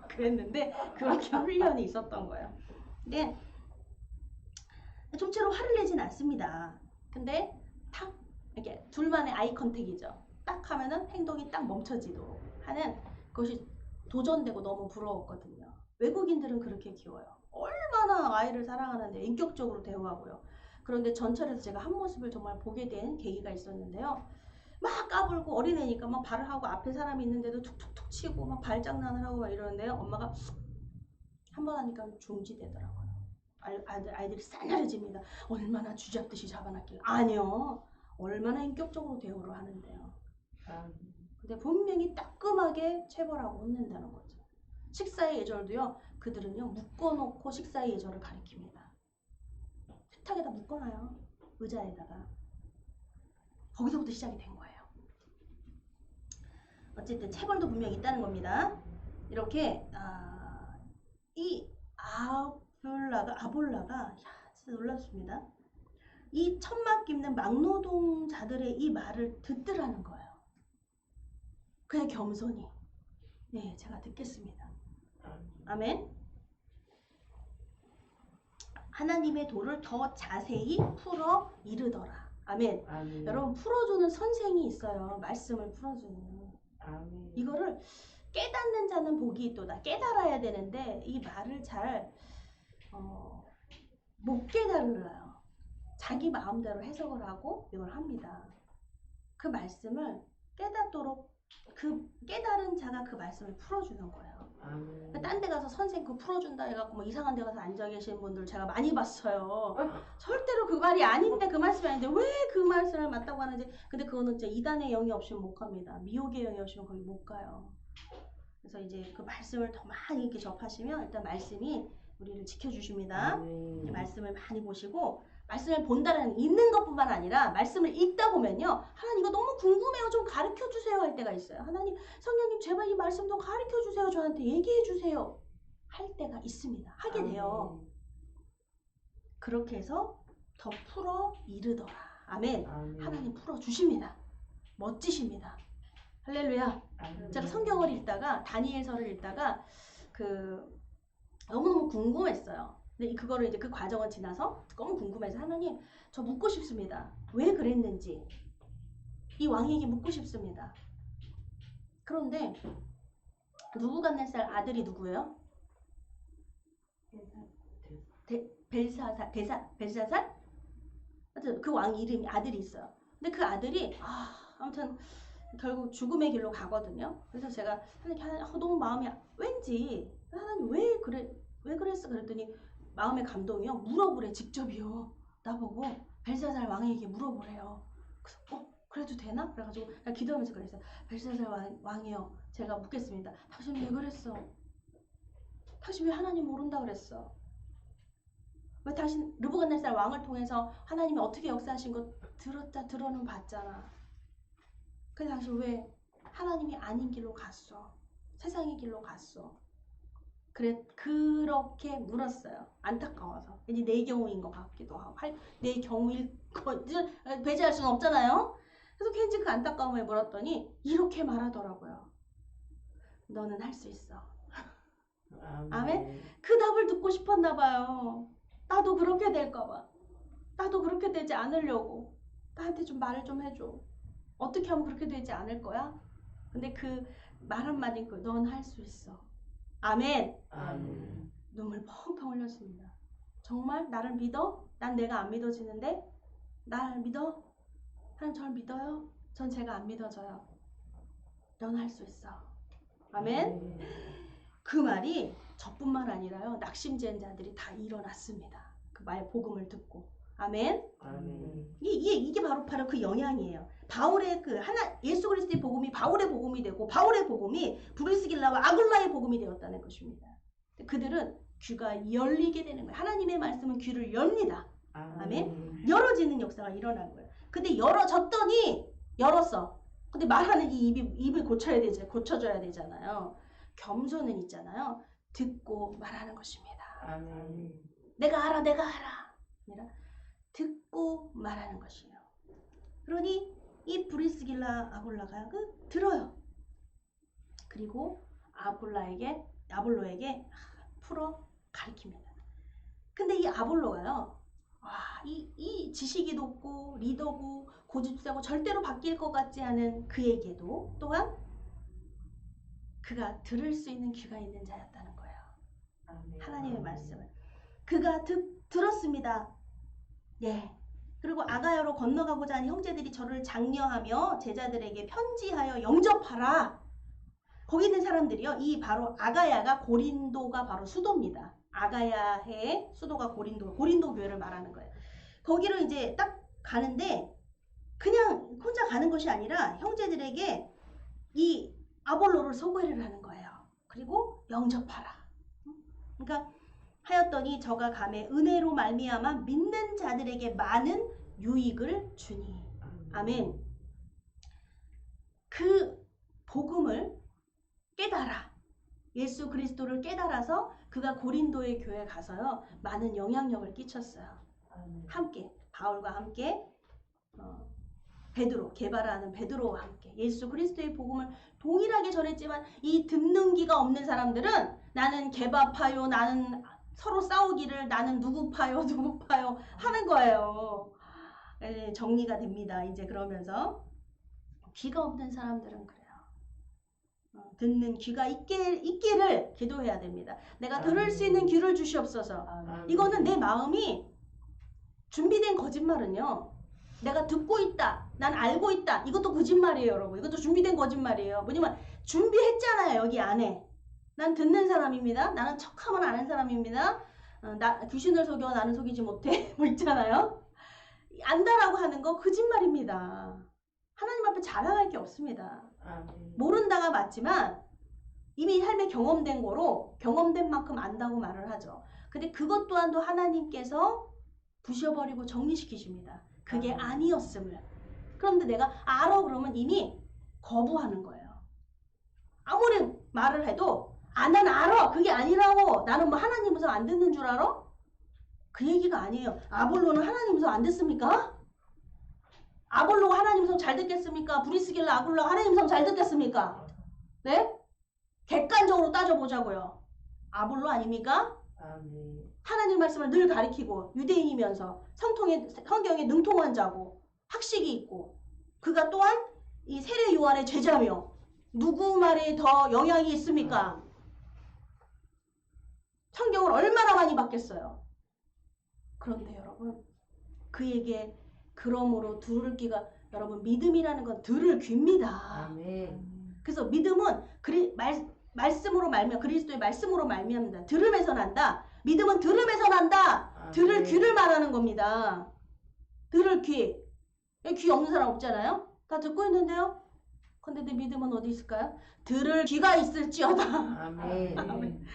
그랬는데 그렇게 훈련이 있었던 거예요. 근데 좀처럼 화를 내진 않습니다. 근데 탁 이렇게 둘만의 아이 컨택이죠. 딱 하면은 행동이 딱 멈춰지도록 하는 그것이 도전되고 너무 부러웠거든요. 외국인들은 그렇게 키워요. 얼마나 아이를 사랑하는데 인격적으로 대우하고요. 그런데 전철에서 제가 한 모습을 정말 보게 된 계기가 있었는데요. 막 까불고 어린애니까 막 발을 하고 앞에 사람이 있는데도 툭툭툭 치고 막 발장난을 하고 막 이러는데요. 엄마가 한 번 하니까 중지되더라고요. 아이들이 싸늘해집니다. 얼마나 쥐잡듯이 잡아놨길래. 아니요. 얼마나 인격적으로 대우를 하는데요. 근데 분명히 따끔하게 체벌하고 혼낸다는 거죠. 식사의 예절도요. 그들은요. 묶어놓고 식사의 예절을 가리킵니다. 세탁에다 묶어놔요. 의자에다가. 거기서부터 시작이 된 거예요. 어쨌든 체벌도 분명히 있다는 겁니다. 이렇게 이 아볼라가 야, 진짜 놀랍습니다. 이 천막 깁는 막노동자들의 이 말을 듣더라는 거예요. 그냥 겸손히. 네, 제가 듣겠습니다. 아멘. 하나님의 도를 더 자세히 풀어 이르더라. 아멘. 아멘. 여러분, 풀어주는 선생이 있어요. 말씀을 풀어주는. 아멘. 이거를 깨닫는 자는 복이 있도다. 깨달아야 되는데 이 말을 잘 못 깨달아요. 자기 마음대로 해석을 하고 이걸 합니다. 그 말씀을 깨닫도록 그 깨달은 자가 그 말씀을 풀어주는 거예요. 딴 데 가서 선생 그 풀어준다 해갖고 뭐 이상한 데 가서 앉아 계시는 분들 제가 많이 봤어요. 절대로 그 말이 아닌데, 그 말씀이 아닌데 왜 그 말씀을 맞다고 하는지. 근데 그거는 진짜 이단의 영이 없으면 못 갑니다. 미혹의 영이 없으면 거기 못 가요. 그래서 이제 그 말씀을 더 많이 이렇게 접하시면 일단 말씀이 우리를 지켜주십니다. 말씀을 많이 보시고, 말씀을 본다는 있는 것뿐만 아니라 말씀을 읽다 보면요, 하나님 이거 너무 궁금해요, 좀 가르쳐 주세요 할 때가 있어요. 하나님, 성령님 제발 이 말씀 좀 가르쳐 주세요, 저한테 얘기해 주세요 할 때가 있습니다. 하게 돼요. 그렇게 해서 더 풀어 이르더라. 아멘. 하나님 풀어 주십니다. 멋지십니다. 할렐루야. 제가 성경을 읽다가 다니엘서를 읽다가 너무너무 궁금했어요. 근데 그거를 이제 그 과정을 지나서 너무 궁금해서 하나님, 저 묻고 싶습니다. 왜 그랬는지 이 왕에게 묻고 싶습니다. 그런데 느부갓네살 아들이 누구예요? 벨사살? 하여튼 그 왕 이름이 아들이 있어요. 근데 그 아들이 아무튼 결국 죽음의 길로 가거든요. 그래서 제가 하나님, 너무 마음이 왠지 하나님 왜 그랬어? 그랬더니 마음의 감동이요. 물어보래, 직접이요. 나보고 벨사살 왕에게 물어보래요. 그래서 그래도 되나? 그래가지고 그냥 기도하면서 그랬어요. 벨사살 왕이요, 제가 묻겠습니다. 당신 왜 그랬어? 당신 왜 하나님 모른다 그랬어? 왜 당신 느부갓네살 왕을 통해서 하나님이 어떻게 역사하신 거 들어는 봤잖아. 근데 당신 왜 하나님이 아닌 길로 갔어? 세상의 길로 갔어? 그렇게 물었어요. 안타까워서. 왠지 내 경우인 것 같기도 하고, 내 경우일 거지 배제할 수는 없잖아요. 그래서 괜히 그 안타까움에 물었더니 이렇게 말하더라고요. 너는 할 수 있어. 아멘. 그 답을 듣고 싶었나 봐요. 나도 그렇게 될까 봐. 나도 그렇게 되지 않으려고 나한테 좀 말을 좀 해줘. 어떻게 하면 그렇게 되지 않을 거야? 근데 그 말 한마디 넌 할 수 있어. 아멘. 아멘. 눈물 펑펑 흘렸습니다. 정말 나를 믿어? 난 내가 안 믿어지는데? 날 믿어? 하나님 저를 믿어요? 전 제가 안 믿어져요. 넌 할 수 있어. 아멘. 그 말이 저뿐만 아니라요. 낙심된 자들이 다 일어났습니다. 그 말 복음을 듣고. 아멘. 아멘. 이게 바로 그 영향이에요. 바울의 예수 그리스도의 복음이 바울의 복음이 되고 바울의 복음이 브리스길라와 아굴라의 복음이 되었다는 것입니다. 그들은 귀가 열리게 되는 거예요. 하나님의 말씀은 귀를 엽니다. 아멘. 열어지는 역사가 일어난 거예요. 근데 열어졌더니 열었어. 근데 말하는 이 입을 고쳐줘야 되잖아요. 겸손은 있잖아요. 듣고 말하는 것입니다. 아멘. 내가 알아. 아니라 듣고 말하는 것이에요. 그러니 이 브리스길라 아굴라가 들어요. 그리고 아볼로에게 풀어 가르칩니다. 근데 이 아볼로가요. 이 지식이 높고 리더고 고집세고 절대로 바뀔 것 같지 않은 그에게도 또한 그가 들을 수 있는 귀가 있는 자였다는 거예요. 아멘. 하나님의 말씀을. 그가 들었습니다. 예. 그리고 아가야로 건너가고자 하는 형제들이 저를 장려하며 제자들에게 편지하여 영접하라. 거기 있는 사람들이요. 이 바로 아가야가 고린도가 바로 수도입니다. 아가야의 수도가 고린도 교회를 말하는 거예요. 거기로 이제 딱 가는데 그냥 혼자 가는 것이 아니라 형제들에게 이 아볼로를 소개를 하는 거예요. 그리고 영접하라. 그러니까 하였더니 저가 감에 은혜로 말미암아 믿는 자들에게 많은 유익을 주니. 아멘. 그 복음을 깨달아. 예수 그리스도를 깨달아서 그가 고린도의 교회에 가서요. 많은 영향력을 끼쳤어요. 함께 바울과 함께 개발하는 베드로와 함께 예수 그리스도의 복음을 동일하게 전했지만 이 듣는 귀가 없는 사람들은 나는 개바파요, 나는 서로 싸우기를 나는 누구 파요 하는 거예요. 정리가 됩니다. 이제 그러면서 귀가 없는 사람들은 그래요. 듣는 귀가 있기를 기도해야 됩니다. 내가 들을 수 있는 귀를 주시옵소서. 이거는 내 마음이 준비된 거짓말은요. 내가 듣고 있다. 난 알고 있다. 이것도 거짓말이에요, 여러분. 이것도 준비된 거짓말이에요. 뭐냐면 준비했잖아요, 여기 안에. 난 듣는 사람입니다. 나는 척하면 아는 사람입니다. 귀신을 속여 나는 속이지 못해. 뭐 있잖아요. 안다라고 하는 거 거짓말입니다. 하나님 앞에 자랑할 게 없습니다. 모른다가 맞지만 이미 삶에 경험된 거로 경험된 만큼 안다고 말을 하죠. 근데 그것 또한도 하나님께서 부셔버리고 정리시키십니다. 그게 아니었음을. 그런데 내가 알아 그러면 이미 거부하는 거예요. 아무리 말을 해도 난 알아. 그게 아니라고. 나는 뭐 하나님 음성 안 듣는 줄 알아? 그 얘기가 아니에요. 아볼로는 하나님 음성 안 듣습니까? 아볼로가 하나님 음성 잘 듣겠습니까? 브리스길라 아굴라가 하나님 음성 잘 듣겠습니까? 네? 객관적으로 따져보자고요. 아볼로 아닙니까? 하나님 말씀을 늘 가리키고 유대인이면서 성경에 능통한 자고 학식이 있고 그가 또한 이 세례 요한의 제자며 누구 말에 더 영향이 있습니까? 성경을 얼마나 많이 봤겠어요. 그런데 여러분 그에게 그러므로 들을 귀가 여러분 믿음이라는 건 들을 귀입니다. 그래서 믿음은 말씀으로 말미암아 그리스도의 말씀으로 말미암는다. 들음에서 난다. 믿음은 들음에서 난다. 들을 귀를 말하는 겁니다. 들을 귀. 귀 없는 사람 없잖아요. 다 듣고 있는데요. 근데 내 믿음은 어디 있을까요? 들을 귀가 있을지어다. 아멘.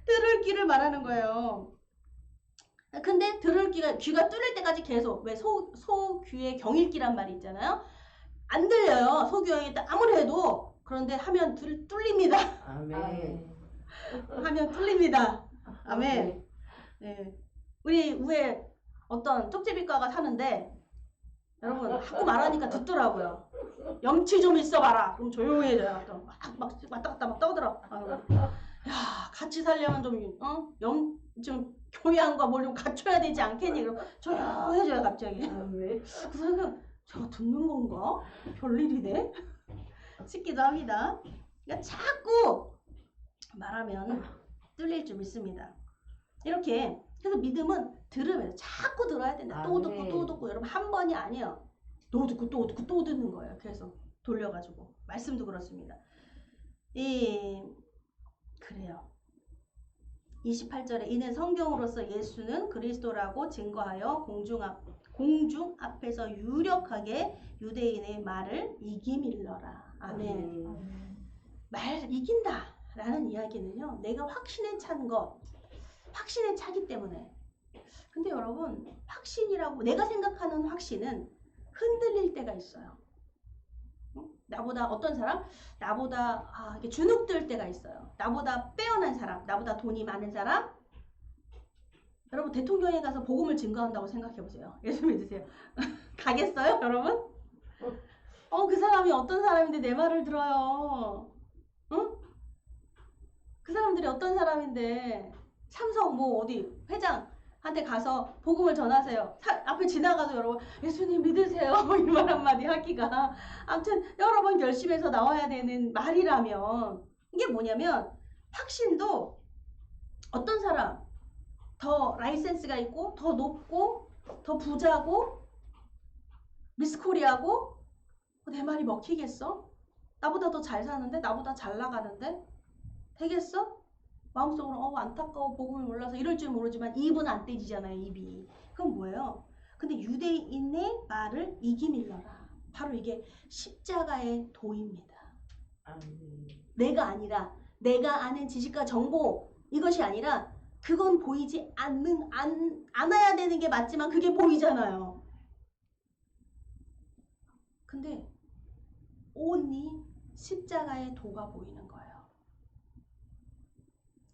들을 귀를 말하는 거예요. 근데 들을 귀가 뚫릴 때까지 계속 왜 소귀의 경읽기란 말이 있잖아요. 안 들려요. 소귀경이 아무리 해도. 그런데 하면 뚫립니다. 하면 뚫립니다. 아멘. 네. 우리 위에 어떤 쪽제비과가 사는데 여러분 하고 말하니까 듣더라고요. 염치 좀 있어봐라. 그럼 조용히 해줘요. 또 막 왔다 갔다 막 떠들어. 야 같이 살려면 좀 교양과 뭘 좀 갖춰야 되지 않겠니? 그럼 조용해져요 갑자기. 그래서 저 듣는 건가? 별일이네? 싶기도 합니다. 그러니까 자꾸 말하면 뚫릴 줄 믿습니다. 이렇게 그래서 믿음은 들으면서 자꾸 들어야 된다. 또 듣고 또 듣고. 여러분 한 번이 아니에요. 또 듣고 또 듣고 또 듣는 거예요. 계속 돌려가지고. 말씀도 그렇습니다. 그래요. 28절에 이는 성경으로서 예수는 그리스도라고 증거하여 공중 앞에서 유력하게 유대인의 말을 이기밀러라. 아멘. 말 이긴다 라는 이야기는요, 내가 확신에 찬 것, 확신에 차기 때문에. 근데 여러분, 확신이라고 내가 생각하는 확신은 흔들릴 때가 있어요. 나보다 어떤 사람? 나보다 이렇게 주눅들 때가 있어요. 나보다 빼어난 사람, 나보다 돈이 많은 사람. 여러분 대통령에 가서 복음을 증거한다고 생각해보세요. 예수 믿으세요. 가겠어요 여러분? 그 사람이 어떤 사람인데 내 말을 들어요. 응? 그 사람들이 어떤 사람인데 삼성 뭐 어디 회장한테 가서 복음을 전하세요. 앞에 지나가서 여러분 예수님 믿으세요 이 말 한마디 하기가, 아무튼 여러 번 결심해서 나와야 되는 말이라면, 이게 뭐냐면 확신도 어떤 사람 더 라이센스가 있고 더 높고 더 부자고 미스코리아고 내 말이 먹히겠어? 나보다 더 잘 사는데, 나보다 잘 나가는데 되겠어? 마음속으로 안타까워 복음을 몰라서 이럴 줄 모르지만 입은 안 떼지잖아요. 입이. 그건 뭐예요? 근데 유대인의 말을 이기밀러라. 바로 이게 십자가의 도입니다. 내가 아니라, 내가 아는 지식과 정보, 이것이 아니라, 그건 보이지 않아야 되는 게 맞지만 그게 보이잖아요. 근데 온니 십자가의 도가 보이는 거예요.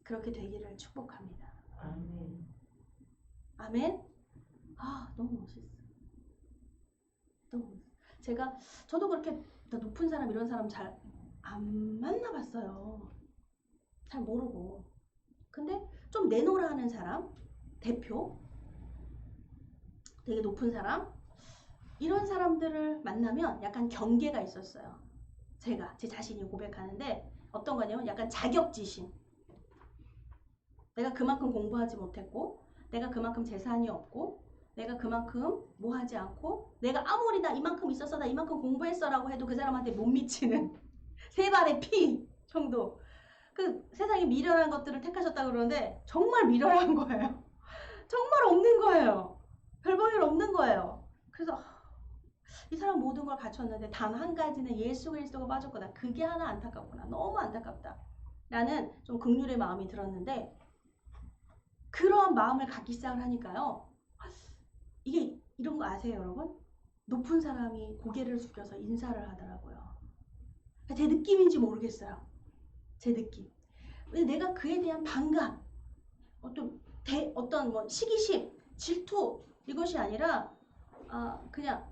그렇게 되기를 축복합니다. 아멘. 아멘. 너무 멋있어. 너무 멋있어. 저도 그렇게 높은 사람, 이런 사람 잘 안 만나봤어요. 잘 모르고. 근데 좀 내놓으라 하는 사람, 대표, 되게 높은 사람, 이런 사람들을 만나면 약간 경계가 있었어요. 제 자신이 고백하는데 어떤 거냐면 약간 자격지심. 내가 그만큼 공부하지 못했고, 내가 그만큼 재산이 없고, 내가 그만큼 뭐 하지 않고, 내가 아무리 나 이만큼 있어서 나 이만큼 공부했어라고 해도 그 사람한테 못 미치는 세 발의 피 정도. 그 세상에 미련한 것들을 택하셨다고 그러는데 정말 미련한 거예요. 정말 없는 거예요. 별 볼일 없는 거예요. 그래서 이 사람 모든 걸 갖췄는데 단 한 가지는 예수 그리스도가 빠졌구나. 그게 하나 안타깝구나. 너무 안타깝다. 라는 좀 긍휼의 마음이 들었는데, 그러한 마음을 갖기 시작을 하니까요. 이게 이런 거 아세요 여러분? 높은 사람이 고개를 숙여서 인사를 하더라고요. 제 느낌인지 모르겠어요. 제 느낌. 근데 내가 그에 대한 반감, 어떤 뭐 시기심, 질투, 이것이 아니라 그냥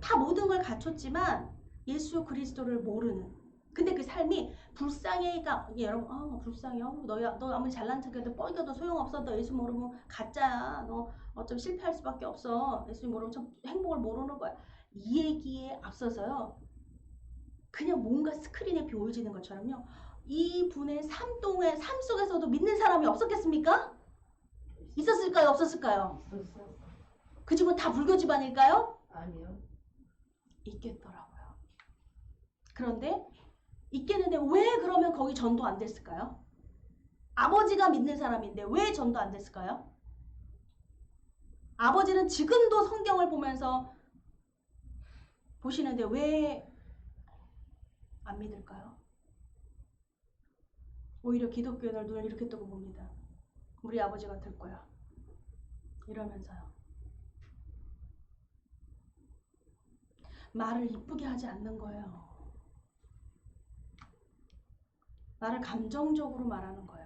다 모든 걸 갖췄지만 예수 그리스도를 모르는. 근데 그 삶이 불쌍해가, 여러분 불쌍해. 너 아무리 잘난 척해도 뻐겨도 소용없어. 너 예수 모르면 가짜야. 너 어쩜 실패할 수밖에 없어. 예수 모르면 참 행복을 모르는 거야. 이 얘기에 앞서서요, 그냥 뭔가 스크린에 보여지는 것처럼요, 이 분의 삶 속에서도 믿는 사람이 없었겠습니까? 있었을까요? 없었을까요? 그 집은 다 불교 집안일까요? 아니요. 있겠더라고요. 그런데 있겠는데 왜 그러면 거기 전도 안 됐을까요? 아버지가 믿는 사람인데 왜 전도 안 됐을까요? 아버지는 지금도 성경을 보면서 보시는데 왜 안 믿을까요? 오히려 기독교인을 눈을 이렇게 뜨고 봅니다. 우리 아버지가 될 거야. 이러면서요. 말을 이쁘게 하지 않는 거예요. 말을 감정적으로 말하는 거예요.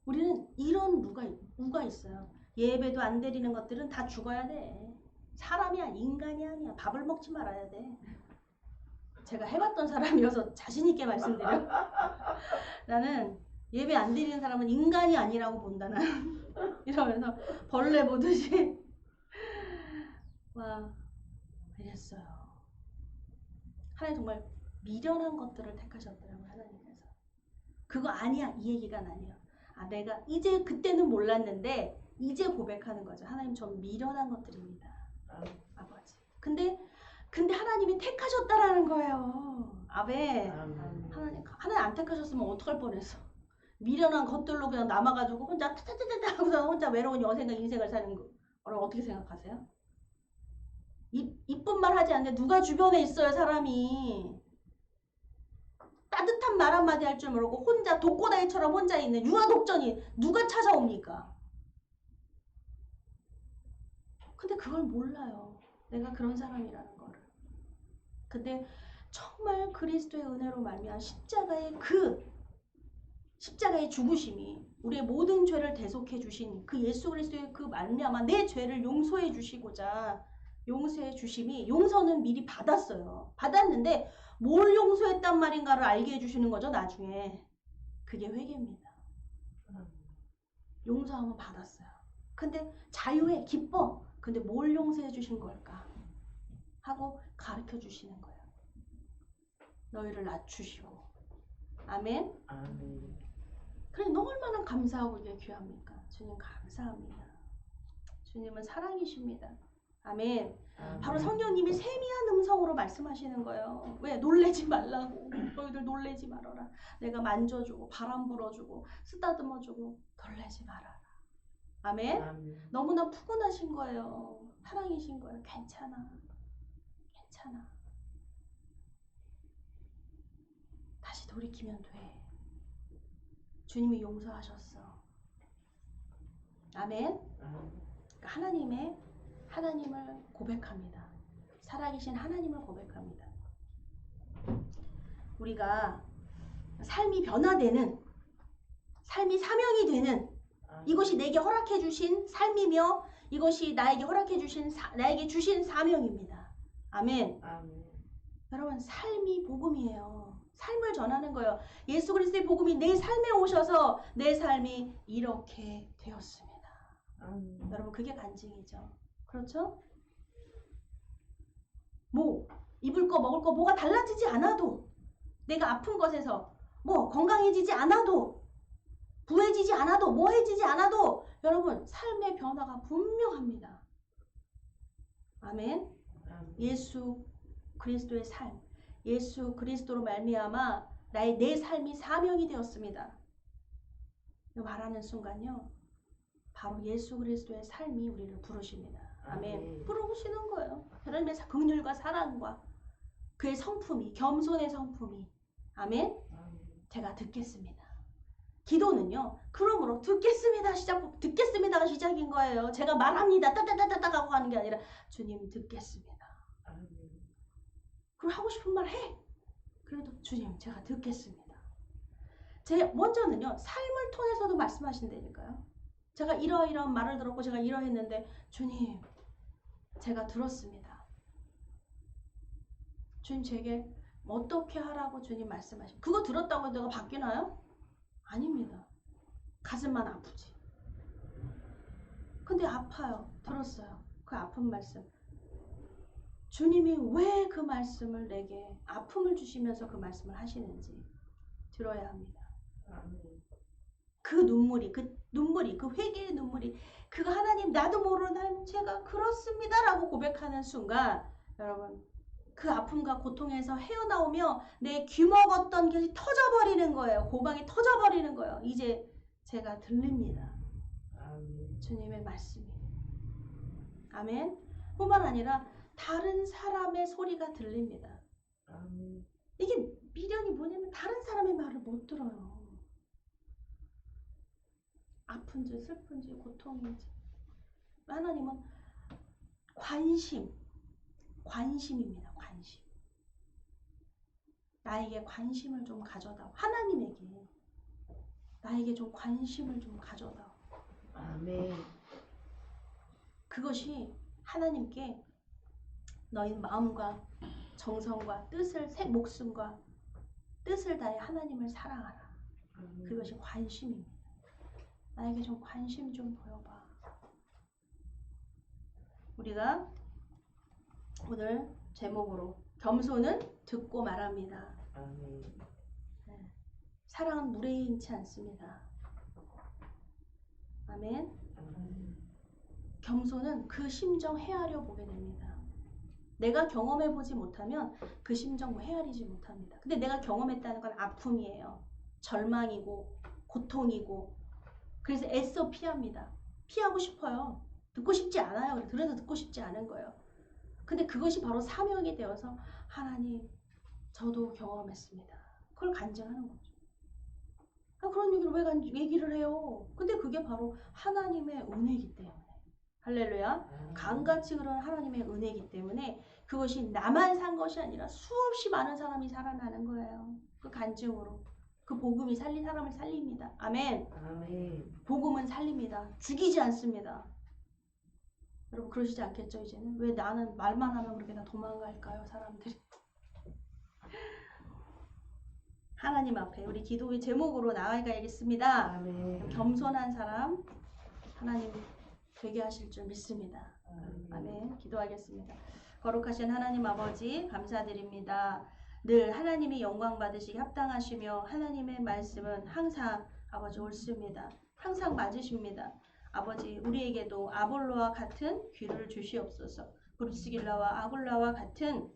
우리는 이런 우가 있어요. 예배도 안 드리는 것들은 다 죽어야 돼. 사람이 인간이 아니야. 밥을 먹지 말아야 돼. 제가 해봤던 사람이어서 자신있게 말씀드려. 나는 예배 안 드리는 사람은 인간이 아니라고 본다. 난 이러면서 벌레 보듯이 와, 이랬어요. 하나님 정말 미련한 것들을 택하셨더라고요, 하나님께서. 그거 아니야, 이 얘기가 아니에요. 아, 내가 이제 그때는 몰랐는데 이제 고백하는 거죠. 하나님, 전 미련한 것들입니다. 아버지. 근데 하나님이 택하셨다라는 거예요. 아멘. 하나님 안 택하셨으면 어떡할 뻔했어. 미련한 것들로 그냥 남아가지고 혼자 타타타타 하고서 혼자 외로운 여생과 인생을 사는 거. 여러분 어떻게 생각하세요? 이쁜 말 하지 않는데 누가 주변에 있어요, 사람이. 따뜻한 말 한마디 할 줄 모르고 혼자 독고다이처럼 혼자 있는 유아독전이 누가 찾아옵니까? 근데 그걸 몰라요. 내가 그런 사람이라는 거를. 근데 정말 그리스도의 은혜로 말미암아 십자가의 죽으심이 우리의 모든 죄를 대속해 주신 그 예수 그리스도의 그 말미암아 내 죄를 용서해 주시고자 용서해 주심이, 용서는 미리 받았어요. 받았는데 뭘 용서했단 말인가를 알게 해주시는 거죠, 나중에. 그게 회개입니다. 용서함은 받았어요. 근데 자유해, 기뻐. 근데 뭘 용서해 주신 걸까? 하고 가르쳐 주시는 거예요. 너희를 낮추시고. 아멘? 그래, 너 얼마나 감사하고 이게 귀합니까? 주님 감사합니다. 주님은 사랑이십니다. 아멘. 바로 성령님이 세미한 음성으로 말씀하시는 거예요. 왜? 놀래지 말라고. 너희들 놀래지 말아라. 내가 만져주고 바람 불어주고 쓰다듬어주고 놀래지 말아라. 아멘. 너무나 푸근하신 거예요. 사랑이신 거예요. 괜찮아. 괜찮아. 다시 돌이키면 돼. 주님이 용서하셨어. 아멘. 하나님을 고백합니다. 살아계신 하나님을 고백합니다. 우리가 삶이 변화되는, 삶이 사명이 되는, 이것이 내게 허락해 주신 삶이며 이것이 나에게 주신 사명입니다. 아멘. 여러분, 삶이 복음이에요. 삶을 전하는 거예요. 예수 그리스도의 복음이 내 삶에 오셔서 내 삶이 이렇게 되었습니다. 여러분, 그게 간증이죠. 그렇죠? 입을 거 먹을 거 뭐가 달라지지 않아도, 내가 아픈 것에서 건강해지지 않아도, 부해지지 않아도, 뭐해지지 않아도 여러분 삶의 변화가 분명합니다. 아멘. 예수 그리스도의 삶, 예수 그리스도로 말미암아 내 삶이 사명이 되었습니다. 말하는 순간요, 바로 예수 그리스도의 삶이 우리를 부르십니다. 아멘. 부르시는 거예요. 하나님의 긍휼과 사랑과 그의 성품이, 겸손의 성품이. 아멘. 제가 듣겠습니다. 기도는요, 그러므로 듣겠습니다가 시작인 거예요. 제가 말합니다. 따따따따따 하고 하는 게 아니라 주님 듣겠습니다. 그리고 하고 싶은 말 해. 그래도 주님 제가 듣겠습니다. 먼저는요, 삶을 통해서도 말씀하신다니까요. 제가 이러이러한 말을 들었고 제가 이러했는데 주님 제가 들었습니다. 주님 제게 어떻게 하라고 주님 말씀하십니다. 그거 들었다고 내가 바뀌나요? 아닙니다. 가슴만 아프지. 근데 아파요. 들었어요. 그 아픈 말씀. 주님이 왜 그 말씀을 내게 아픔을 주시면서 그 말씀을 하시는지 들어야 합니다. 그 눈물이, 그 회개의 눈물이, 그거 하나님 나도 모르는 제가 그렇습니다 라고 고백하는 순간 여러분 그 아픔과 고통에서 헤어나오며 내 귀먹었던 것이 터져버리는 거예요. 고방이 터져버리는 거예요. 이제 제가 들립니다. 주님의 말씀이. 아멘. 뿐만 아니라 다른 사람의 소리가 들립니다. 이게 미련이 뭐냐면 다른 사람의 말을 못 들어요. 아픈지 슬픈지 고통인지. 하나님은 관심입니다. 관심. 나에게 관심을 좀 가져다오. 하나님에게 나에게 좀 관심을 좀 가져다오. 아멘. 그것이 하나님께 너희 마음과 정성과 목숨과 뜻을 다해 하나님을 사랑하라. 그것이 관심입니다. 나에게 좀 관심 좀 보여봐. 우리가 오늘 제목으로 겸손은 듣고 말합니다. 아멘. 사랑은 물에 인치 않습니다. 아멘. 아멘. 겸손은 그 심정 헤아려 보게 됩니다. 내가 경험해 보지 못하면 그 심정 헤아리지 못합니다. 근데 내가 경험했다는 건 아픔이에요. 절망이고 고통이고, 그래서 애써 피합니다. 피하고 싶어요. 듣고 싶지 않아요. 그래서 듣고 싶지 않은 거예요. 근데 그것이 바로 사명이 되어서 하나님, 저도 경험했습니다. 그걸 간증하는 거죠. 그런 얘기를 왜 얘기를 해요? 근데 그게 바로 하나님의 은혜이기 때문에. 할렐루야. 강같이 그런 하나님의 은혜이기 때문에 그것이 나만 산 것이 아니라 수없이 많은 사람이 살아나는 거예요. 그 간증으로. 그 복음이 사람을 살립니다. 아멘. 아멘. 복음은 살립니다. 죽이지 않습니다. 여러분 그러시지 않겠죠 이제는? 왜 나는 말만 하면 그렇게 다 도망갈까요 사람들이? 하나님 앞에 우리 기도의 제목으로 나아가야겠습니다. 아멘. 겸손한 사람 하나님 되게 하실 줄 믿습니다. 아멘. 기도하겠습니다. 거룩하신 하나님 아버지 감사드립니다. 늘 하나님이 영광 받으시기 합당하시며 하나님의 말씀은 항상 아버지 옳습니다. 항상 맞으십니다. 아버지 우리에게도 아볼로와 같은 귀를 주시옵소서. 브루스길라와 아굴라와 같은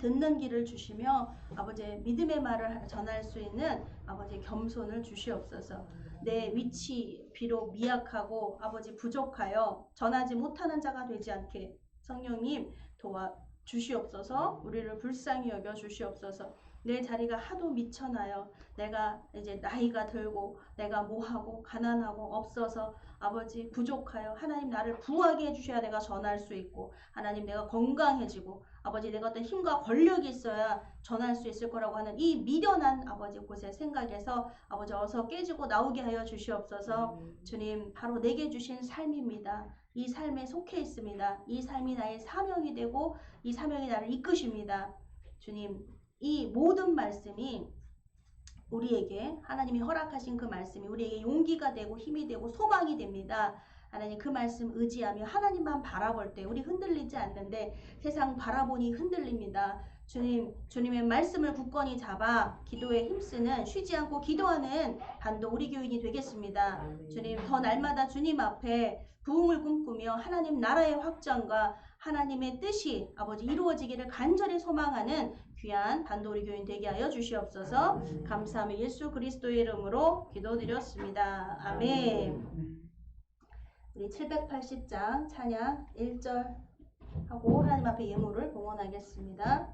듣는 길을 주시며 아버지의 믿음의 말을 전할 수 있는 아버지 겸손을 주시옵소서. 내 위치 비록 미약하고 아버지 부족하여 전하지 못하는 자가 되지 않게 성령님 도와주시옵소서. 우리를 불쌍히 여겨 주시옵소서. 내 자리가 하도 미쳐나요. 내가 이제 나이가 들고 내가 뭐하고 가난하고 없어서 아버지 부족하여 하나님 나를 부하게 해주셔야 내가 전할 수 있고 하나님 내가 건강해지고 아버지 내가 어떤 힘과 권력이 있어야 전할 수 있을 거라고 하는 이 미련한 아버지 곳의 생각에서 아버지 어서 깨지고 나오게 하여 주시옵소서. 주님 바로 내게 주신 삶입니다. 이 삶에 속해 있습니다. 이 삶이 나의 사명이 되고 이 사명이 나를 이끄십니다. 주님 이 모든 말씀이 우리에게 하나님이 허락하신 그 말씀이 우리에게 용기가 되고 힘이 되고 소망이 됩니다. 하나님 그 말씀 의지하며 하나님만 바라볼 때 우리 흔들리지 않는데 세상 바라보니 흔들립니다. 주님의 말씀을 굳건히 잡아 기도에 힘쓰는 쉬지 않고 기도하는 반도 우리 교인이 되겠습니다. 주님 더 날마다 주님 앞에 부흥을 꿈꾸며 하나님 나라의 확장과 하나님의 뜻이 아버지 이루어지기를 간절히 소망하는 귀한 반도 우리 교인 되게 하여 주시옵소서. 감사하며 예수 그리스도의 이름으로 기도드렸습니다. 아멘. 우리 780장 찬양 1절 하고 하나님 앞에 예물을 봉헌하겠습니다.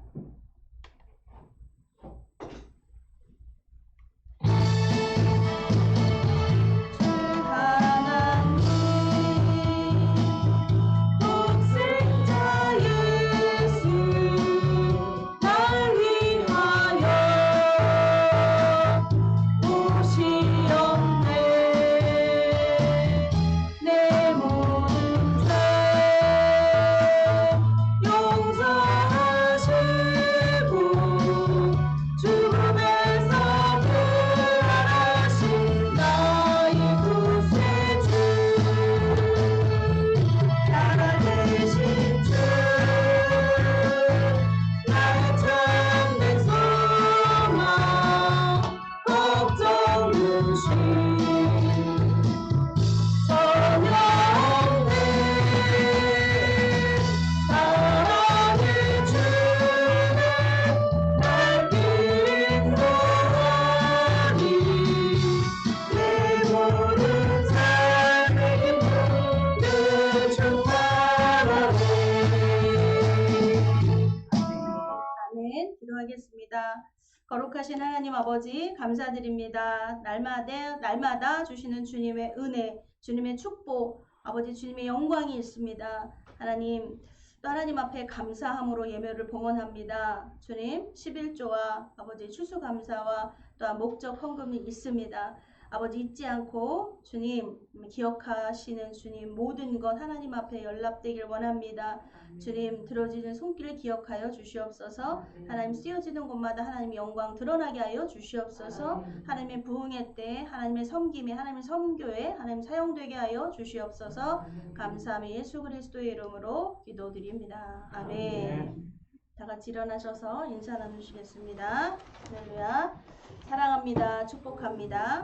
거룩하신 하나님 아버지 감사드립니다. 날마다 주시는 주님의 은혜, 주님의 축복, 아버지 주님의 영광이 있습니다. 하나님 또 하나님 앞에 감사함으로 예물을 봉헌합니다. 주님 11조와 아버지 추수감사와 또한 목적 헌금이 있습니다. 아버지 잊지 않고 주님 기억하시는 주님 모든 것 하나님 앞에 연락되길 원합니다. 주님 들어지는 손길을 기억하여 주시옵소서. 하나님 쓰여지는 곳마다 하나님의 영광 드러나게 하여 주시옵소서. 하나님의 부흥의 때 하나님의 섬김에 하나님의 섬교에 하나님 사용되게 하여 주시옵소서. 감사하며 예수 그리스도의 이름으로 기도드립니다. 아멘. 다 같이 일어나셔서 인사 나누시겠습니다. 할렐루야. 사랑합니다. 축복합니다.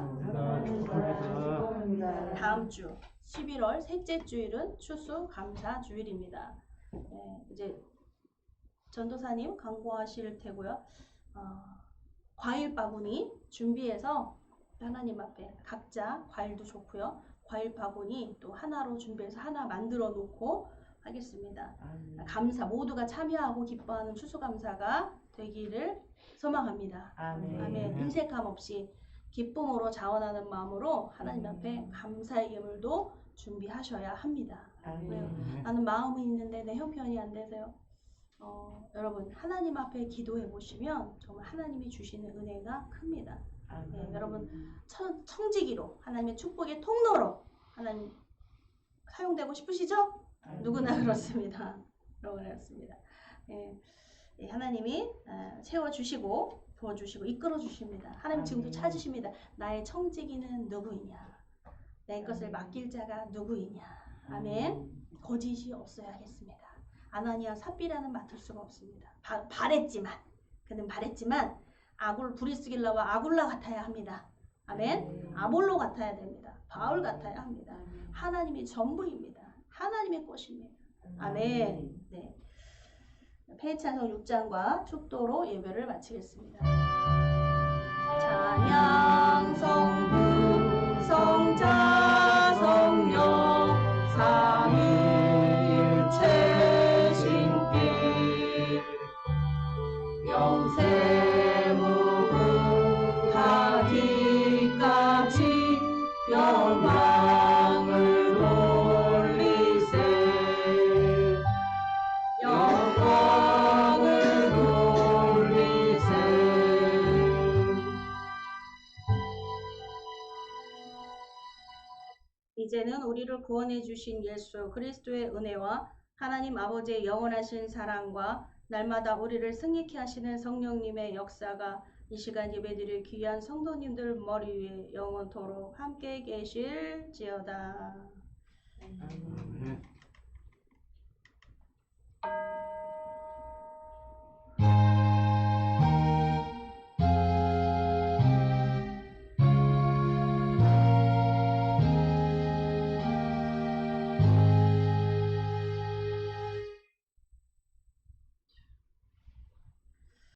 다음 주 11월 셋째 주일은 추수 감사 주일입니다. 네, 이제 전도사님 강구하실 테고요. 과일 바구니 준비해서 하나님 앞에 각자 과일도 좋고요. 과일 바구니 또 하나로 준비해서 하나 만들어 놓고 하겠습니다. 감사 모두가 참여하고 기뻐하는 추수감사가 되기를 소망합니다. 아멘. 인색함 없이 기쁨으로 자원하는 마음으로 하나님 앞에 감사의 예물도 준비하셔야 합니다. 나는 마음은 있는데 내 형편이 안 되세요. 여러분 하나님 앞에 기도해 보시면 정말 하나님이 주시는 은혜가 큽니다. 네, 여러분 청지기로 하나님의 축복의 통로로 하나님 사용되고 싶으시죠? 누구나 그렇습니다. 누구나 그렇습니다. 하나님이 세워주시고 도와주시고 이끌어주십니다. 하나님 지금도 찾으십니다. 나의 청지기는 누구이냐? 내 것을 맡길 자가 누구이냐? 아멘. 거짓이 없어야겠습니다. 아나니아 삽비라는 맡을 수가 없습니다. 그는 바랬지만 브리스길라와 아굴라 같아야 합니다. 아멘. 아볼로 같아야 됩니다. 바울 같아야 합니다. 하나님이 전부입니다. 하나님의 꽃입니다. 아멘. 네. 페이찬송 6장과 축도로 예배를 마치겠습니다. 찬양 성부 성자 성령 삼위일체 신비 영세 무궁하기까지 영광을 올리세 영광을 올리세. 이제는 우리를 구원해 주신 예수 그리스도의 은혜와 하나님 아버지의 영원하신 사랑과 날마다 우리를 승리케 하시는 성령님의 역사가 이 시간 예배드릴 귀한 성도님들 머리 위에 영원토록 함께 계실지어다.